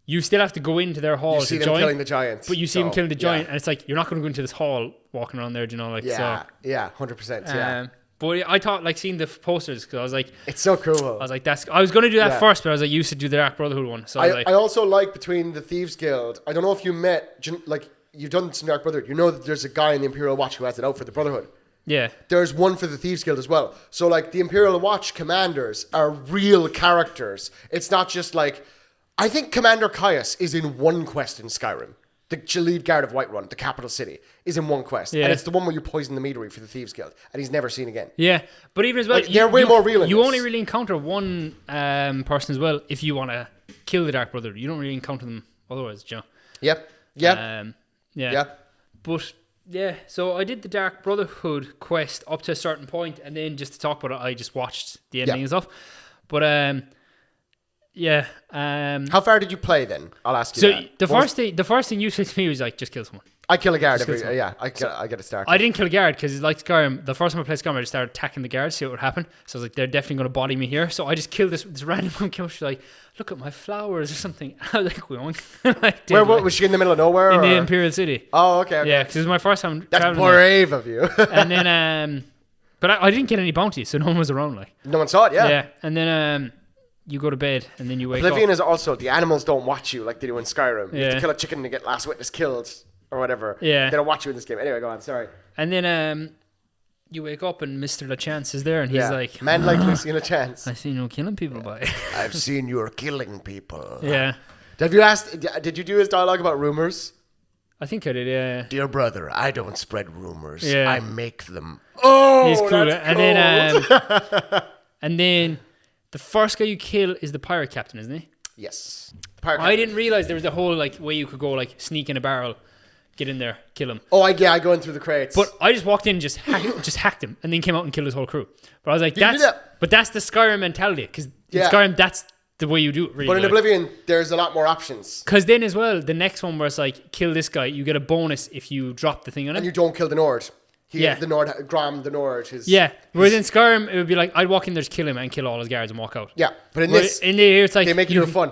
You still have to go into their hall. You see them killing the giant, but you see them killing the giant, and it's like you're not going to go into this hall walking around there. Do you know, like 100%. Yeah, but I thought like seeing the posters because I was like, it's so cool. I was like, I was going to do that first, but I was like, you should do the Dark Brotherhood one. So I also like between the Thieves Guild. I don't know if you met like you've done some Dark Brotherhood. You know that there's a guy in the Imperial Watch who has it out for the Brotherhood. Yeah, there's one for the Thieves Guild as well. So like the Imperial Watch commanders are real characters. It's not just like. I think Commander Caius is in one quest in Skyrim. The lead guard of Whiterun, the capital city, is in one quest. And it's the one where you poison the meadery for the Thieves Guild. And he's never seen again. Yeah, but even as well... Like, they're way more real in You this. only really encounter one person as well if you want to kill the Dark Brother. You don't really encounter them otherwise, you know? Yep. Yeah. But... Yeah, so I did the Dark Brotherhood quest up to a certain point, and then just to talk about it, I just watched the ending and stuff. But... Yeah. How far did you play then? I'll ask you. So the first thing you said to me was like, just kill someone. I kill a guard I get a start. I didn't kill a guard because like Skyrim, the first time I played Skyrim, I just started attacking the guards, see what would happen. So I was like, they're definitely going to body me here. So I just killed this random one. She's like, look at my flowers or something. I was like, where was she in the middle of nowhere? In the Imperial City. Oh, okay. Yeah, because it was my first time. That's brave of you. And then, but I didn't get any bounties, so no one was around. Like no one saw it. Yeah. Yeah, and then you go to bed and then you wake Oblivion up. is also the animals don't watch you like they do in Skyrim. You have to kill a chicken to get last witness killed or whatever. Yeah, they don't watch you in this game. Anyway, go on. Sorry. And then you wake up and Mr. LaChance is there and he's like, man like Lucy LaChance. I see you killing people, boy. I've seen you're killing people. Yeah. Have you asked? Did you do his dialogue about rumors? I think I did. Yeah. Dear brother, I don't spread rumors. Yeah. I make them. Oh, he's cool. That's cool. And then the first guy you kill is the pirate captain, isn't he? Yes. I didn't realize there was a whole like way you could go like sneak in a barrel, get in there, kill him. Oh, I go in through the crates. But I just walked in, and just hacked him, and then came out and killed his whole crew. But I was like, but that's the Skyrim mentality, because in Skyrim that's the way you do it. Really, but in Oblivion, there's a lot more options. Because then as well, the next one where it's like kill this guy, you get a bonus if you drop the thing on him, and you don't kill the Nord. The Nord, Graham the Nord. Whereas in Skyrim, it would be like, I'd walk in there, just kill him and kill all his guards and walk out. Yeah, but in here, it's like... They make it fun.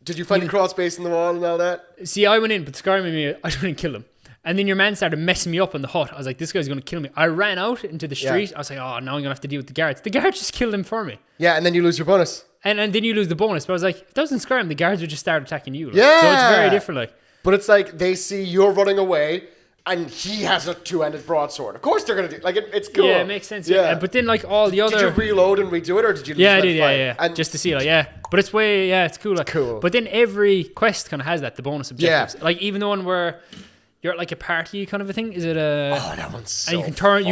Did you find the crawl space in the wall and all that? See, I went in, but Skyrim made me, I didn't kill him. And then your man started messing me up in the hut. I was like, this guy's going to kill me. I ran out into the street. I was like, oh, now I'm going to have to deal with the guards. The guards just killed him for me. Yeah, and then you lose your bonus. And then you lose the bonus. But I was like, if that was in Skyrim, the guards would just start attacking you. Like. Yeah. So it's very different. Like. But it's like they see you're running away, and he has a two-handed broadsword. Of course they're going to do like it's cool. Yeah, it makes sense. Yeah. But then like all the other... Did you reload and redo it, or did you I did, yeah. And just to see, like, but it's it's cool. Like. Cool. But then every quest kind of has that, the bonus objectives. Yeah. Like even the one where you're at like a party kind of a thing. Is it a... Oh, that one's so and you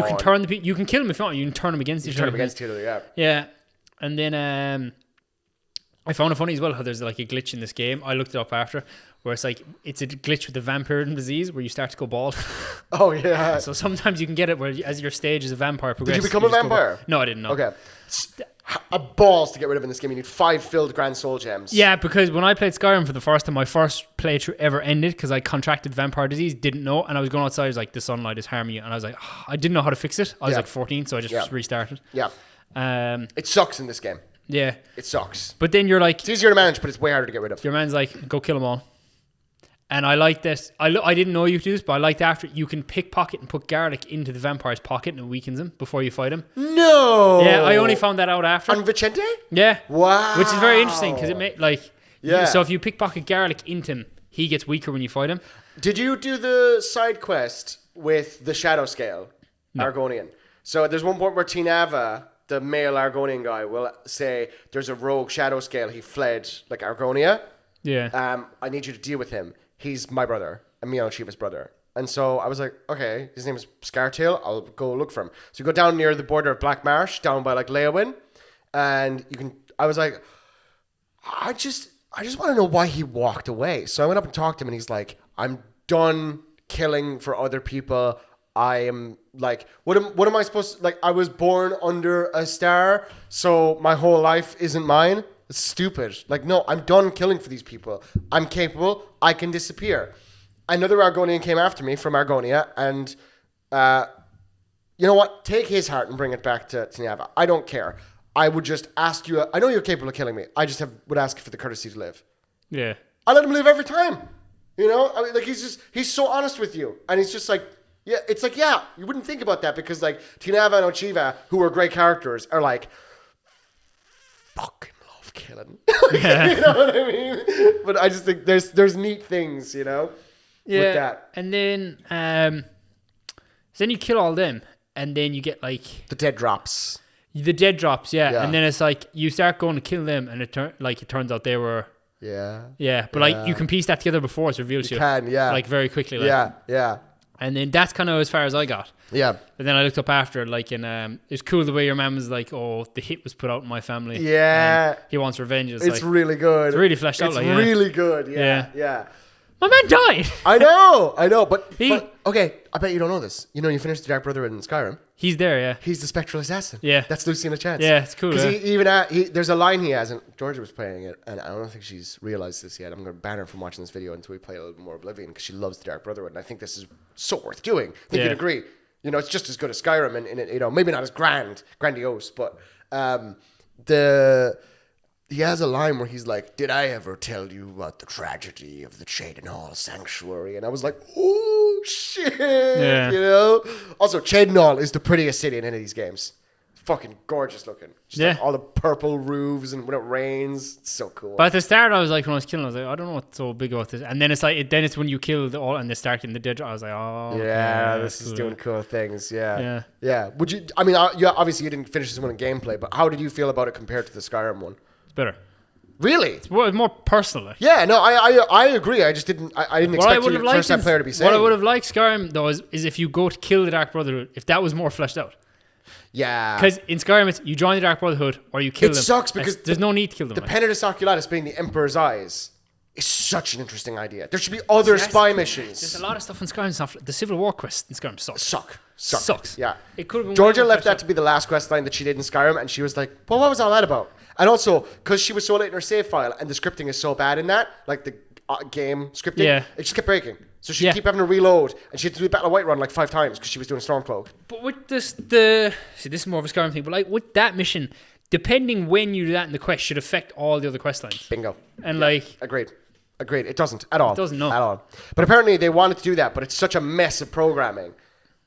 can turn the... You can kill them if you want. You can turn them against each other. Turn them against each other, yeah. Yeah. And then... I found it funny as well how there's like a glitch in this game. I looked it up after, where it's like it's a glitch with the vampirism disease where you start to go bald. Oh yeah. So sometimes you can get it where as your stage as a vampire progresses. Did you become a vampire? No, I didn't know. Okay. A balls to get rid of in this game. You need 5 filled grand soul gems. Yeah, because when I played Skyrim for the first time, my first playthrough ever ended because I contracted vampire disease, didn't know, and I was going outside. I was like, the sunlight is harming you, and I was like, I didn't know how to fix it. I was like 14, so I just restarted. Yeah. It sucks in this game. Yeah. It sucks. But then you're like... It's easier to manage, but it's way harder to get rid of. Your man's like, go kill them all. And I like this. I didn't know you could do this, but I liked after you can pickpocket and put garlic into the vampire's pocket and it weakens him before you fight him. No. Yeah, I only found that out after. On Vicente? Yeah. Wow. Which is very interesting because it made Yeah. So if you pickpocket garlic into him, he gets weaker when you fight him. Did you do the side quest with the shadow scale, Argonian? So there's one point where Tinava, the male Argonian guy, will say there's a rogue shadow scale. He fled like Argonia. Yeah. I need you to deal with him. He's my brother, Emil Shiva's brother. And so I was like, okay, his name is Scartail. I'll go look for him. So you go down near the border of Black Marsh, down by like Leowin, and you can. I was like, I just want to know why he walked away. So I went up and talked to him, and he's like, I'm done killing for other people. I am like, what am I supposed to, like, I was born under a star, so my whole life isn't mine. It's stupid. Like, no, I'm done killing for these people. I'm capable. I can disappear. Another Argonian came after me from Argonia, and you know what? Take his heart and bring it back to Niava. I don't care. I would just ask you. I know you're capable of killing me. I just would ask for the courtesy to live. Yeah. I let him live every time. You know, I mean, like he's so honest with you, and he's just like, yeah, it's like, yeah, you wouldn't think about that because like Tinava and Ochiva, who are great characters, are like, fucking love killing. Yeah. You know what I mean? But I just think there's neat things, you know, with that. And then so then you kill all them, and then you get like The dead drops. the dead drops, Yeah. and then it's like you start going to kill them, and it turns out they were. Yeah. But like you can piece that together before it's revealed to you. Can, yeah. Like very quickly. Like. Yeah. And then that's kind of as far as I got. Yeah. But then I looked up after, like, and it's cool the way your man was like, "Oh, the hit was put out in my family." Yeah. He wants revenge. It's like, really good. It's really fleshed out. It's like, really good. Yeah. My man died. I know. But He- okay, I bet you don't know this. You know, you finished the Dark Brother in Skyrim. He's there, yeah. He's the spectral assassin. Yeah. That's Lucina Chance. Yeah, it's cool. Because Yeah. there's a line he has, and Georgia was playing it, and I don't think she's realized this yet. I'm going to ban her from watching this video until we play a little bit more Oblivion, because she loves the Dark Brotherhood, and I think this is so worth doing. I think you'd agree. You know, it's just as good as Skyrim, and you know, maybe not as grandiose, but he has a line where he's like, "Did I ever tell you about the tragedy of the Cheydinhal Sanctuary?" And I was like, "Oh shit!" Yeah. You know. Also, Cheydinhal is the prettiest city in any of these games. Fucking gorgeous looking. Just like all the purple roofs, and when it rains, it's so cool. But at the start, I was like, when I was killing, I was like, I don't know what's so big about this. And then it's like, then it's when you kill all and they start getting the dead. I was like, oh, yeah, okay, this is cool. doing cool things. Yeah. Yeah. Would you? I mean, obviously you didn't finish this one in gameplay, but how did you feel about it compared to the Skyrim one? It's better. Really? It's more personal. Like. Yeah, no, I agree. I just didn't. I didn't expect you, first time player, to be saying. What I would have liked Skyrim though is if you go to kill the Dark Brotherhood, if that was more fleshed out. Yeah. Because in Skyrim, it's you join the Dark Brotherhood or you kill them. It sucks because there's no need to kill them. The Penitus Oculatus being the Emperor's eyes is such an interesting idea. There should be other spy missions. There's a lot of stuff in Skyrim. Stuff. The Civil War quest in Skyrim sucks. Yeah. It could have been Georgia left that to be the last quest line that she did in Skyrim, and she was like, well, what was all that about? And also, because she was so late in her save file, and the scripting is so bad in that, like the game scripting, it just kept breaking. So she'd keep having to reload, and she had to do the Battle of Whiterun like 5 times because she was doing Stormcloak. But with this is more of a Skyrim thing, but like with that mission, depending when you do that in the quest should affect all the other quest lines. Bingo. And like... Agreed. It doesn't at all. It doesn't, no. At all. But apparently they wanted to do that, but it's such a mess of programming.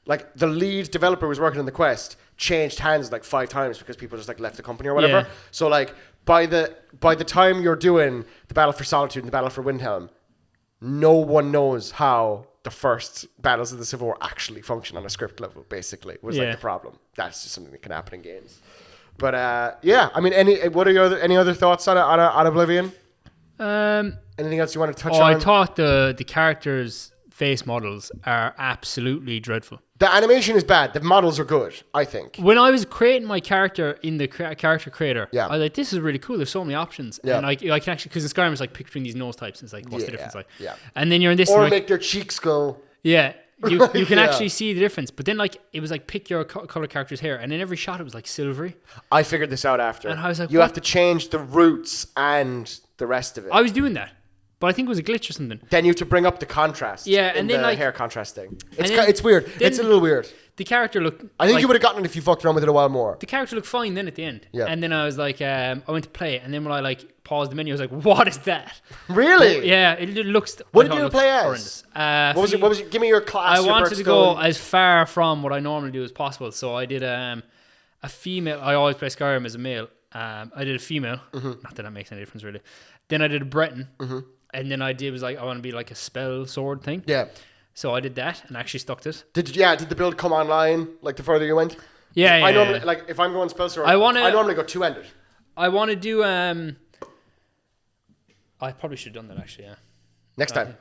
Like, the lead developer who was working on the quest changed hands like 5 times because people just like left the company or whatever. Yeah. So like, by the time you're doing the Battle for Solitude and the Battle for Windhelm, no one knows how the first battles of the Civil War actually function on a script level, basically, was like the problem. That's just something that can happen in games. But I mean, any other thoughts on Oblivion? Anything else you want to touch on? I thought the characters' face models are absolutely dreadful. The animation is bad. The models are good, I think. When I was creating my character in the character creator, I was like, this is really cool. There's so many options. Yeah. And I can actually, because in Skyrim it's like pick between these nose types. And it's like, what's the difference? Like, yeah. And then you're in this. Or like, make their cheeks go. Yeah. You can actually see the difference. But then like, it was like pick your color character's hair. And in every shot it was like silvery. I figured this out after. And I was like, you have to change the roots and the rest of it. I was doing that. But I think it was a glitch or something. Then you have to bring up the contrast. Yeah, and then the hair contrast thing. It's then, it's weird. It's a little weird. The character looked. I think you would have gotten it if you fucked around with it a while more. The character looked fine then at the end. Yeah. And then I was like, I went to play it, and then when I like paused the menu, I was like, what is that? Really? But, yeah, it looks. What did you play as? What was it? Give me your class. I wanted to go as far from what I normally do as possible, so I did a female. I always play Skyrim as a male. I did a female. Not that that makes any difference really. Then I did a Breton. And then I was like, I want to be like a spell sword thing. Yeah. So I did that and actually stuck to it. Did the build come online like the further you went? Yeah, I normally like if I'm going spell sword, I normally go 2-ended. I want to do I probably should have done that actually, yeah. Next time.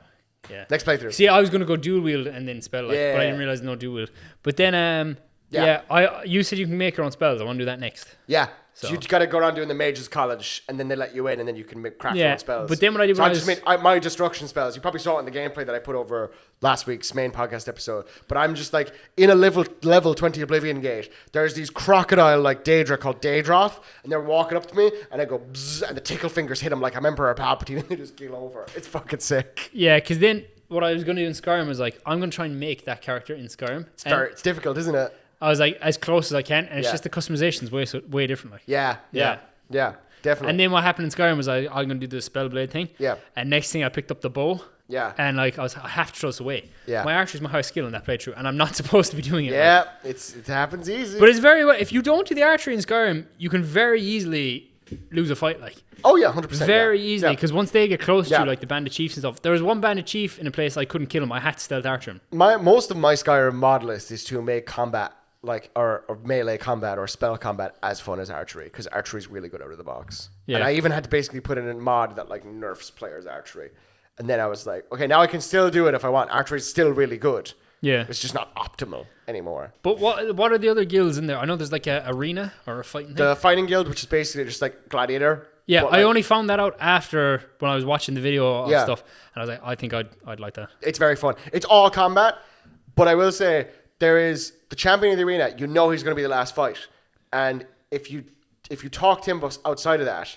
Yeah. Next playthrough. See, I was going to go dual wield and then spell but I didn't realize no dual wield. But then you said you can make your own spells. I want to do that next. Yeah. So you got to go around doing the mages college, and then they let you in, and then you can craft your own spells. But then what I did was my destruction spells. You probably saw it in the gameplay that I put over last week's main podcast episode. But I'm just like in a level 20 Oblivion gate. There's these crocodile like Daedra called Daedroth, and they're walking up to me, and I go bzzz, and the tickle fingers hit them like I'm Emperor Palpatine, and they just keel over. It's fucking sick. Yeah, because then what I was going to do in Skyrim was like I'm going to try and make that character in Skyrim. It's difficult, isn't it? I was like as close as I can, and it's just the customization's way different. Like yeah, definitely. And then what happened in Skyrim was I'm gonna do the spellblade thing. Yeah. And next thing I picked up the bow. Yeah. And like I have to throw this away. Yeah. My archery is my highest skill in that playthrough, and I'm not supposed to be doing it. Yeah, like. It happens easy. But it's if you don't do the archery in Skyrim, you can very easily lose a fight. Like. Oh yeah, 100%. Very easily, because once they get close to you, like the bandit chiefs and stuff. There was one bandit chief in a place I couldn't kill him. I had to stealth archer him. Most of my Skyrim mod list is to make combat or melee combat or spell combat as fun as archery, because archery is really good out of the box. Yeah. And I even had to basically put in a mod that like nerfs players archery, and then I was like, okay, now I can still do it if I want. Archery is still really good. Yeah, it's just not optimal anymore. But what are the other guilds in there? I know there's like a arena or a fighting thing. The fighting guild, which is basically just like gladiator. Yeah, I only found that out after when I was watching the video of stuff, and I was like, I think I'd like that. It's very fun. It's all combat, but I will say there is the champion of the arena. You know he's going to be the last fight, and if you talk to him outside of that,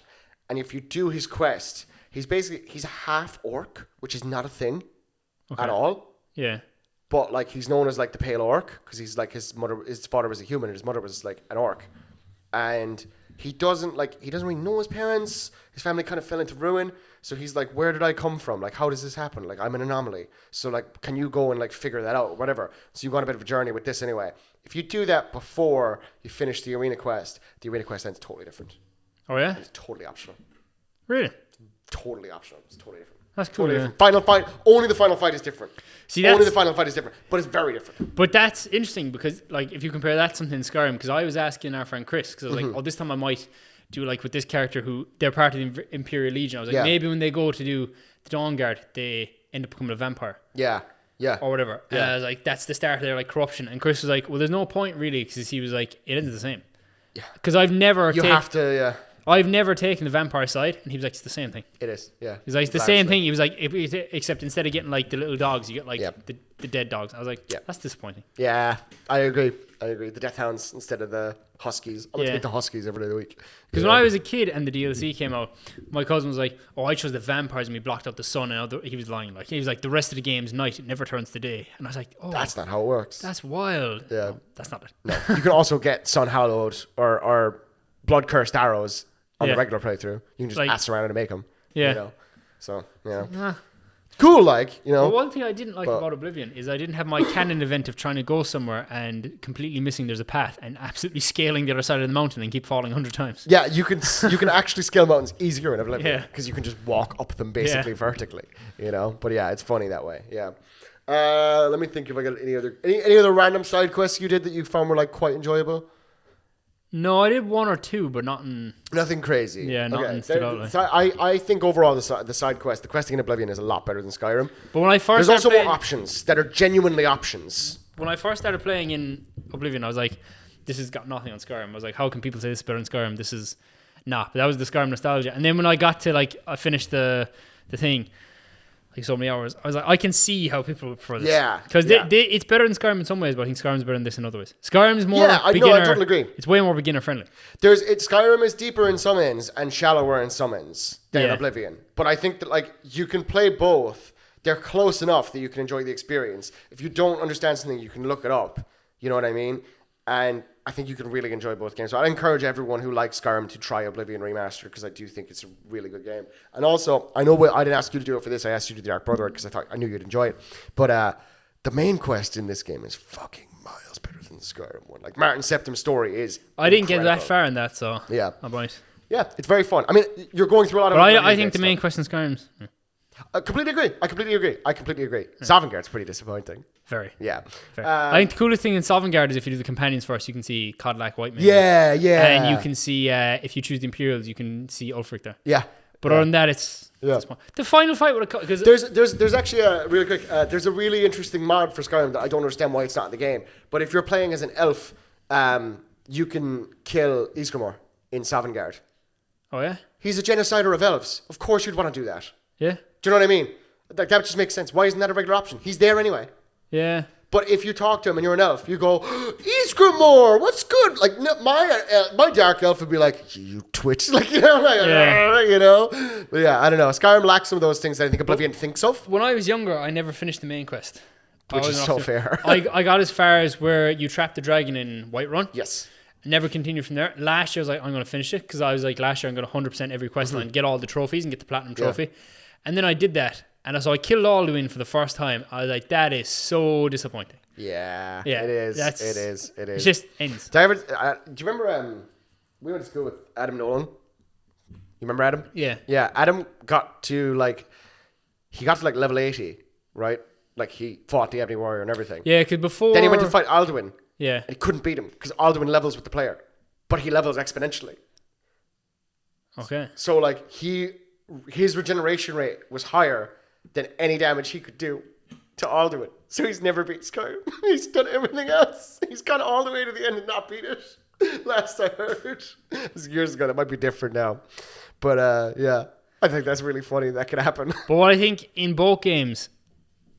and if you do his quest, he's a half orc, which is not a thing at all. Yeah. But like he's known as like the pale orc because he's like his father was a human and his mother was like an orc, and he doesn't really know his parents. His family kind of fell into ruin, so he's like, where did I come from? Like, how does this happen? Like, I'm an anomaly. So like, can you go and like figure that out, or whatever? So you go on a bit of a journey with this anyway. If you do that before you finish the arena quest ends totally different. Oh yeah, it's totally optional. Really? Totally optional. It's totally different. That's cool. Totally different. Final fight. Only the final fight is different. Only the final fight is different, but it's very different. But that's interesting because, like, if you compare that to something in Skyrim, because I was asking our friend Chris, because I was like, oh, this time I might do like with this character who they're part of the Imperial Legion. I was like, maybe when they go to do the Dawn Guard, they end up becoming a vampire. Yeah. Yeah. Or whatever. Yeah. And I was like, that's the start of their like corruption. And Chris was like, well, there's no point really, because he was like, it ends the same. Yeah. Because I've never taken the vampire side, and he was like, it's the same thing. It is, yeah. He's like, it's the same thing. He was like, except instead of getting like the little dogs, you get like the dead dogs. I was like, that's disappointing. Yeah, I agree. The Death Hounds instead of the Huskies. I'm going to take the Huskies every day of the week. Because when I was a kid and the DLC came out, my cousin was like, oh, I chose the vampires and we blocked out the sun. And he was lying. Like, he was like, the rest of the game's night. It never turns to day. And I was like, oh. That's not how it works. That's wild. Yeah. No, that's not it. No. You can also get sun hallowed or blood cursed arrows on the regular playthrough. You can just ass around and make them. Yeah. You know? So, cool, like, you know. But one thing I didn't like about Oblivion is I didn't have my canon event of trying to go somewhere and completely missing there's a path and absolutely scaling the other side of the mountain and keep falling 100 times. Yeah, you can actually scale mountains easier in Oblivion because you can just walk up them basically vertically, you know. But yeah, it's funny that way. Yeah. Let me think if I got any other random side quests you did that you found were like quite enjoyable. No, I did one or two, but nothing crazy. Yeah, nothing stood out. Like. So I think overall the side quest, the questing in Oblivion is a lot better than Skyrim. But when I first there's also more options that are genuinely options. When I first started playing in Oblivion, I was like, this has got nothing on Skyrim. I was like, how can people say this is better than Skyrim? This is but that was the Skyrim nostalgia. And then when I got to like, I finished the thing, like so many hours. I was like, I can see how people would prefer this. Yeah. Because it's better than Skyrim in some ways, but I think Skyrim's better than this in other ways. Skyrim's more beginner. I totally agree. It's way more beginner friendly. Skyrim is deeper in some ends and shallower in some ends than Yeah. Oblivion. But I think that like you can play both. They're close enough that you can enjoy the experience. If you don't understand something, you can look it up. You know what I mean? And I think you can really enjoy both games. So I encourage everyone who likes Skyrim to try Oblivion Remastered because I do think it's a really good game. And also, I know I didn't ask you to do it for this. I asked you to do the Dark Brotherhood because I knew you'd enjoy it. But the main quest in this game is fucking miles better than the Skyrim one. Like Martin Septim's story is I didn't get incredible. that far in that, so Yeah. I might. Yeah, it's very fun. I mean, you're going through a lot of... But Oblivion I think the stuff. main question is Skyrim's. I completely agree. Sovngarde's pretty disappointing. Very. Yeah. I think the coolest thing in Sovngarde is if you do the companions first, you can see Kodlak Whitemane. Yeah. And you can see, if you choose the Imperials, you can see Ulfric there. Yeah. But other than that, it's the final fight with a... Because There's actually a really quick... there's a really interesting mod for Skyrim that I don't understand why it's not in the game. But if you're playing as an elf, you can kill Ysgramor in Sovngarde. Oh, yeah? He's a genocider of elves. Of course you'd want to do that. Yeah? Do you know what I mean? Like, that just makes sense. Why isn't that a regular option? He's there anyway. Yeah. But if you talk to him and you're an elf, you go, Ysgramor, what's good? Like, my dark elf would be like, you twitch. Like, you know, you know? But yeah, I don't know. Skyrim lacks some of those things that I think Oblivion thinks of. When I was younger, I never finished the main quest. Which is so fair. I got as far as where you trap the dragon in Whiterun. Yes. Never continued from there. Last year, I was like, I'm going to finish it because I was like, last year, I'm going to 100% every quest line, get all the trophies and get the platinum trophy. And then I did that. And so I killed Alduin for the first time. I was like, that is so disappointing. Yeah, Yeah, it is. that's- It is. It just ends. Do you remember, we went to school with Adam Nolan? You remember Adam? Yeah. Yeah, Adam got to level 80, right? Like he fought the Ebony Warrior and everything. Yeah, because before... Then he went to fight Alduin. Yeah. And he couldn't beat him because Alduin levels with the player. But he levels exponentially. Okay. So like his regeneration rate was higher than any damage he could do to Alduin. So he's never beat Skyrim. He's done everything else. He's gone all the way to the end and not beat it. Last I heard. It was years ago. That might be different now. But yeah, I think that's really funny. That could happen. But what I think in both games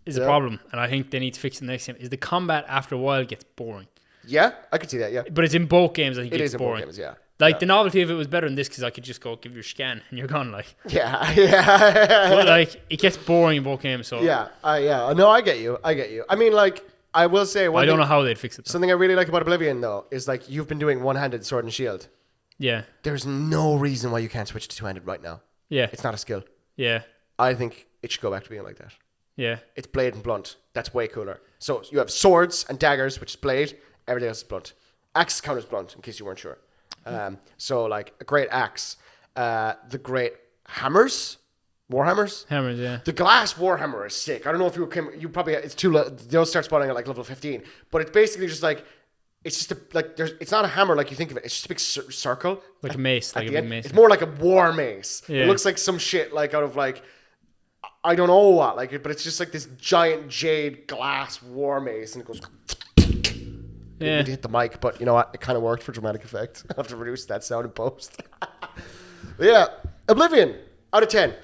is a problem, and I think they need to fix it next game, is the combat after a while gets boring. Yeah, I could see that, yeah. But it's in both games, I think It it's is in boring. both games, yeah. Like, the novelty of it was better in this because I could just go give you a scan and you're gone, like. Yeah. But, like, it gets boring in both games, so. Yeah. No, I get you. I mean, like, I will say I don't know how they'd fix it, though. Something I really like about Oblivion, though, is, like, you've been doing one-handed sword and shield. Yeah. There's no reason why you can't switch to two-handed right now. Yeah. It's not a skill. Yeah. I think it should go back to being like that. Yeah. It's blade and blunt. That's way cooler. So you have swords and daggers, which is blade. Everything else is blunt. Axe counters blunt, in case you weren't sure. So like a great axe, the great hammers, warhammers. Hammers, yeah. The glass warhammer is sick. I don't know if you probably it's too. They'll start spawning at like level 15, but it's basically just like it's just it's not a hammer like you think of it. It's just a big circle, Like a mace, like a big mace. It's more like a war mace. Yeah. It looks like some shit like out of like. I don't know what, like, but it's just like this giant jade glass war mace, and it goes. Yeah. It hit the mic, but you know what? It kind of worked for dramatic effect. I have to reduce that sound in post. Yeah, Oblivion out of 10.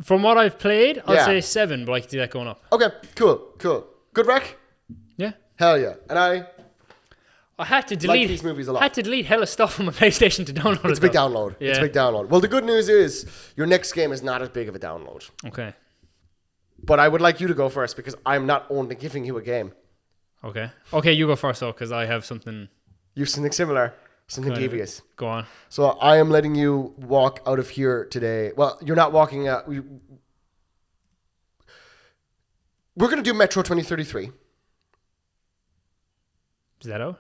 From what I've played, I'll Yeah. say 7, but I can see that going up. Okay, cool. Good rec? Yeah. Hell yeah. And I had to delete these movies a lot. I had to delete hella stuff from my PlayStation to download it. It's a big though. download. Yeah. It's a big download. Well, the good news is your next game is not as big of a download. Okay. But I would like you to go first because I'm not only giving you a game. Okay. Okay, you go first though, because I have something. You have something similar, something Kind of. devious. Go on. So I am letting you walk out of here today. Well, you're not walking out. We're going to do Metro 2033. Is that out?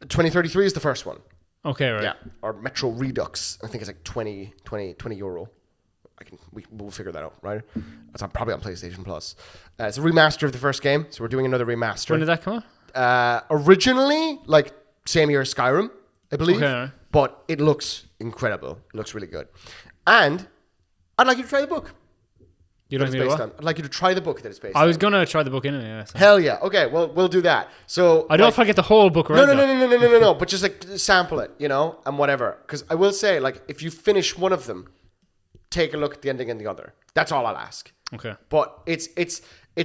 2033 is the first one. Okay, right. Yeah. Or Metro Redux. I think it's like 20 euro. We'll figure that out, right? It's probably on PlayStation Plus. It's a remaster of the first game, so we're doing another remaster. When did that come out? Originally, like same year as Skyrim, I believe. Okay, right. But it looks incredible. It looks really good. And I'd like you to try the book. You don't that need it's to based on. I'd like you to try the book that it's based I on. was gonna try the book anyway. Yeah, so. Hell yeah. Okay, well, we'll do that. So I don't know if I get the whole book right. No. But just like sample it, and whatever. Because I will say, like, if you finish one of them, take a look at the ending in the other. That's all I'll ask. Okay. But it's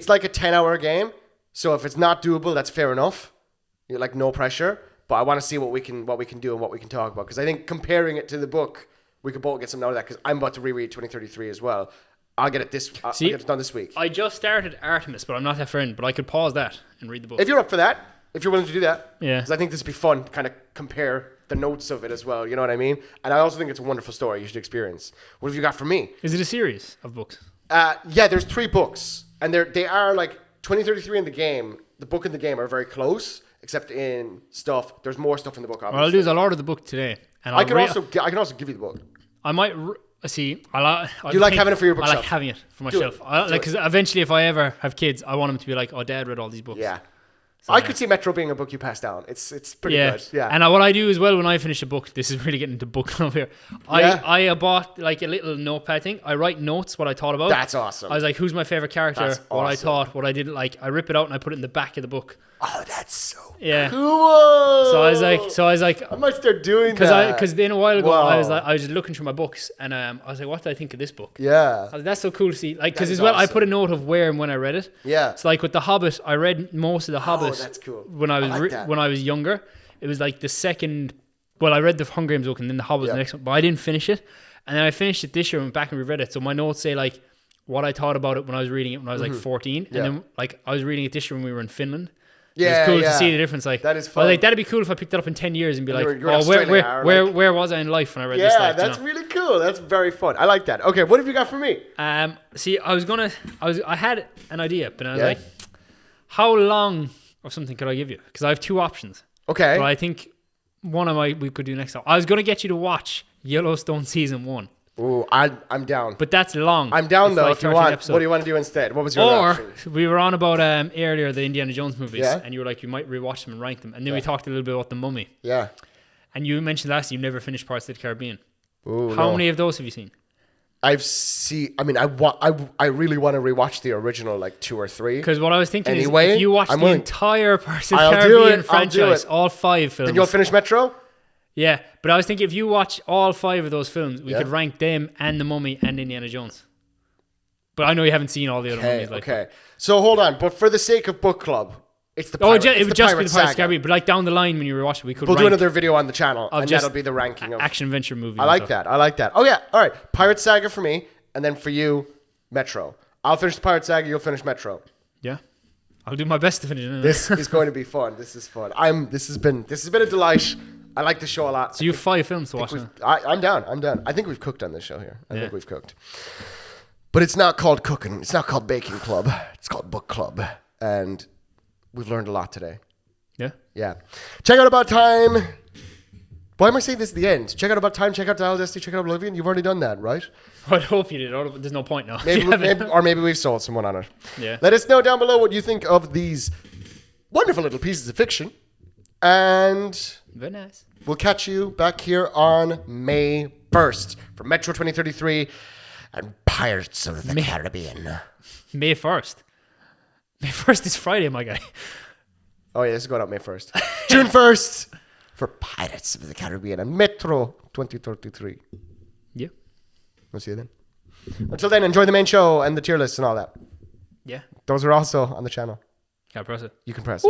like a 10-hour game. So if it's not doable, that's fair enough. You're like no pressure. But I want to see what we can do and what we can talk about, because I think comparing it to the book, we could both get something out of that. Because I'm about to reread 2033 as well. I'll get it I'll get it done this week. I just started Artemis, but I'm not that friend. But I could pause that and read the book. If you're up for that, if you're willing to do that, yeah. Because I think this would be fun to kind of compare the notes of it as well. You know what I mean? And I also think it's a wonderful story you should experience. What have you got for me? Is it a series of books? Yeah, there's 3 books, and they are like 2033 in the game. The book and the game are very close, except in stuff. There's more stuff in the book. Obviously. What I'll do is I'll order the book today, and I can also give you the book. I might see. You like having it for your bookshelf? I like having it for my shelf. Because eventually, if I ever have kids, I want them to be like, "Oh, Dad read all these books." Yeah. So, I could see Metro being a book you pass down. It's pretty good. Yeah. And what I do as well when I finish a book, this is really getting into book club here. I bought like a little notepad thing. I write notes, what I thought about. That's awesome. I was like, who's my favorite character? That's what I awesome. thought, what I didn't like. I rip it out and I put it in the back of the book. Oh, that's so cool. So I was like, I might start doing that. Because then a while ago, I was just looking through my books, and I was like, what did I think of this book? Yeah. I was like, that's so cool to see. Like, because as well, I put a note of where and when I read it. Yeah. It's like with The Hobbit, I read most of The Hobbit. Oh, that's cool. When I was younger. It was like the second. Well, I read the Hunger Games book and then The Hobbit was the next one, but I didn't finish it. And then I finished it this year and went back and reread it. So my notes say like what I thought about it when I was reading it when I was like 14, and then like I was reading it this year when we were in Finland. Yeah, it's cool to see the difference. Like that is fun. I was like, that'd be cool if I picked it up in 10 years and be like, you're where was I in life when I read this? Yeah, that's really cool. That's very fun. I like that. Okay, what have you got for me? See, I had an idea, but I was like, how long of something could I give you? Because I have 2 options. Okay. But I think we could do next time. I was gonna get you to watch Yellowstone season 1. Ooh, I'm down. But that's long. I'm down though. Like if you want, episodes. what do you want to do instead? What was your option? We were on about earlier the Indiana Jones movies, and you were like you might rewatch them and rank them, and then we talked a little bit about The Mummy. Yeah. And you mentioned last you never finished Pirates of the Caribbean. Ooh, How many of those have you seen? I really want to rewatch the original like 2 or 3. Because what I was thinking is if you watch the entire Pirates of the I'll Caribbean franchise, all 5 films, then you'll finish Metro. Yeah, but I was thinking if you watch all 5 of those films, we could rank them and The Mummy and Indiana Jones. But I know you haven't seen all the other mummies. Okay. So hold on, but for the sake of book club, it's the Pirates. It would just be the Pirates of the Caribbean. But like down the line when you rewatch it, we'll do another video on the channel, and that'll be the ranking of action adventure movies. I like that. Oh yeah. All right. Pirate Saga for me, and then for you, Metro. I'll finish the Pirate Saga. You'll finish Metro. Yeah. I'll do my best to finish it. This is going to be fun. This is fun. This has been a delight. I like the show a lot. So you have 5 films to watch now. I'm down. I think we've cooked on this show here. I think we've cooked. But it's not called cooking. It's not called baking club. It's called book club. And we've learned a lot today. Yeah? Yeah. Check out About Time. Why am I saying this at the end? Check out About Time. Check out Dial Destiny. Check out Oblivion. You've already done that, right? I hope you did. There's no point now. Maybe we've sold someone on it. Yeah. Let us know down below what you think of these wonderful little pieces of fiction. And very nice. We'll catch you back here on May 1st for Metro 2033 and Pirates of the Caribbean. May 1st. May 1st is Friday, my guy. Oh, yeah, this is going out May 1st. June 1st for Pirates of the Caribbean and Metro 2033. Yeah. We'll see you then. Until then, enjoy the main show and the tier lists and all that. Yeah. Those are also on the channel. Can I press it? You can press it.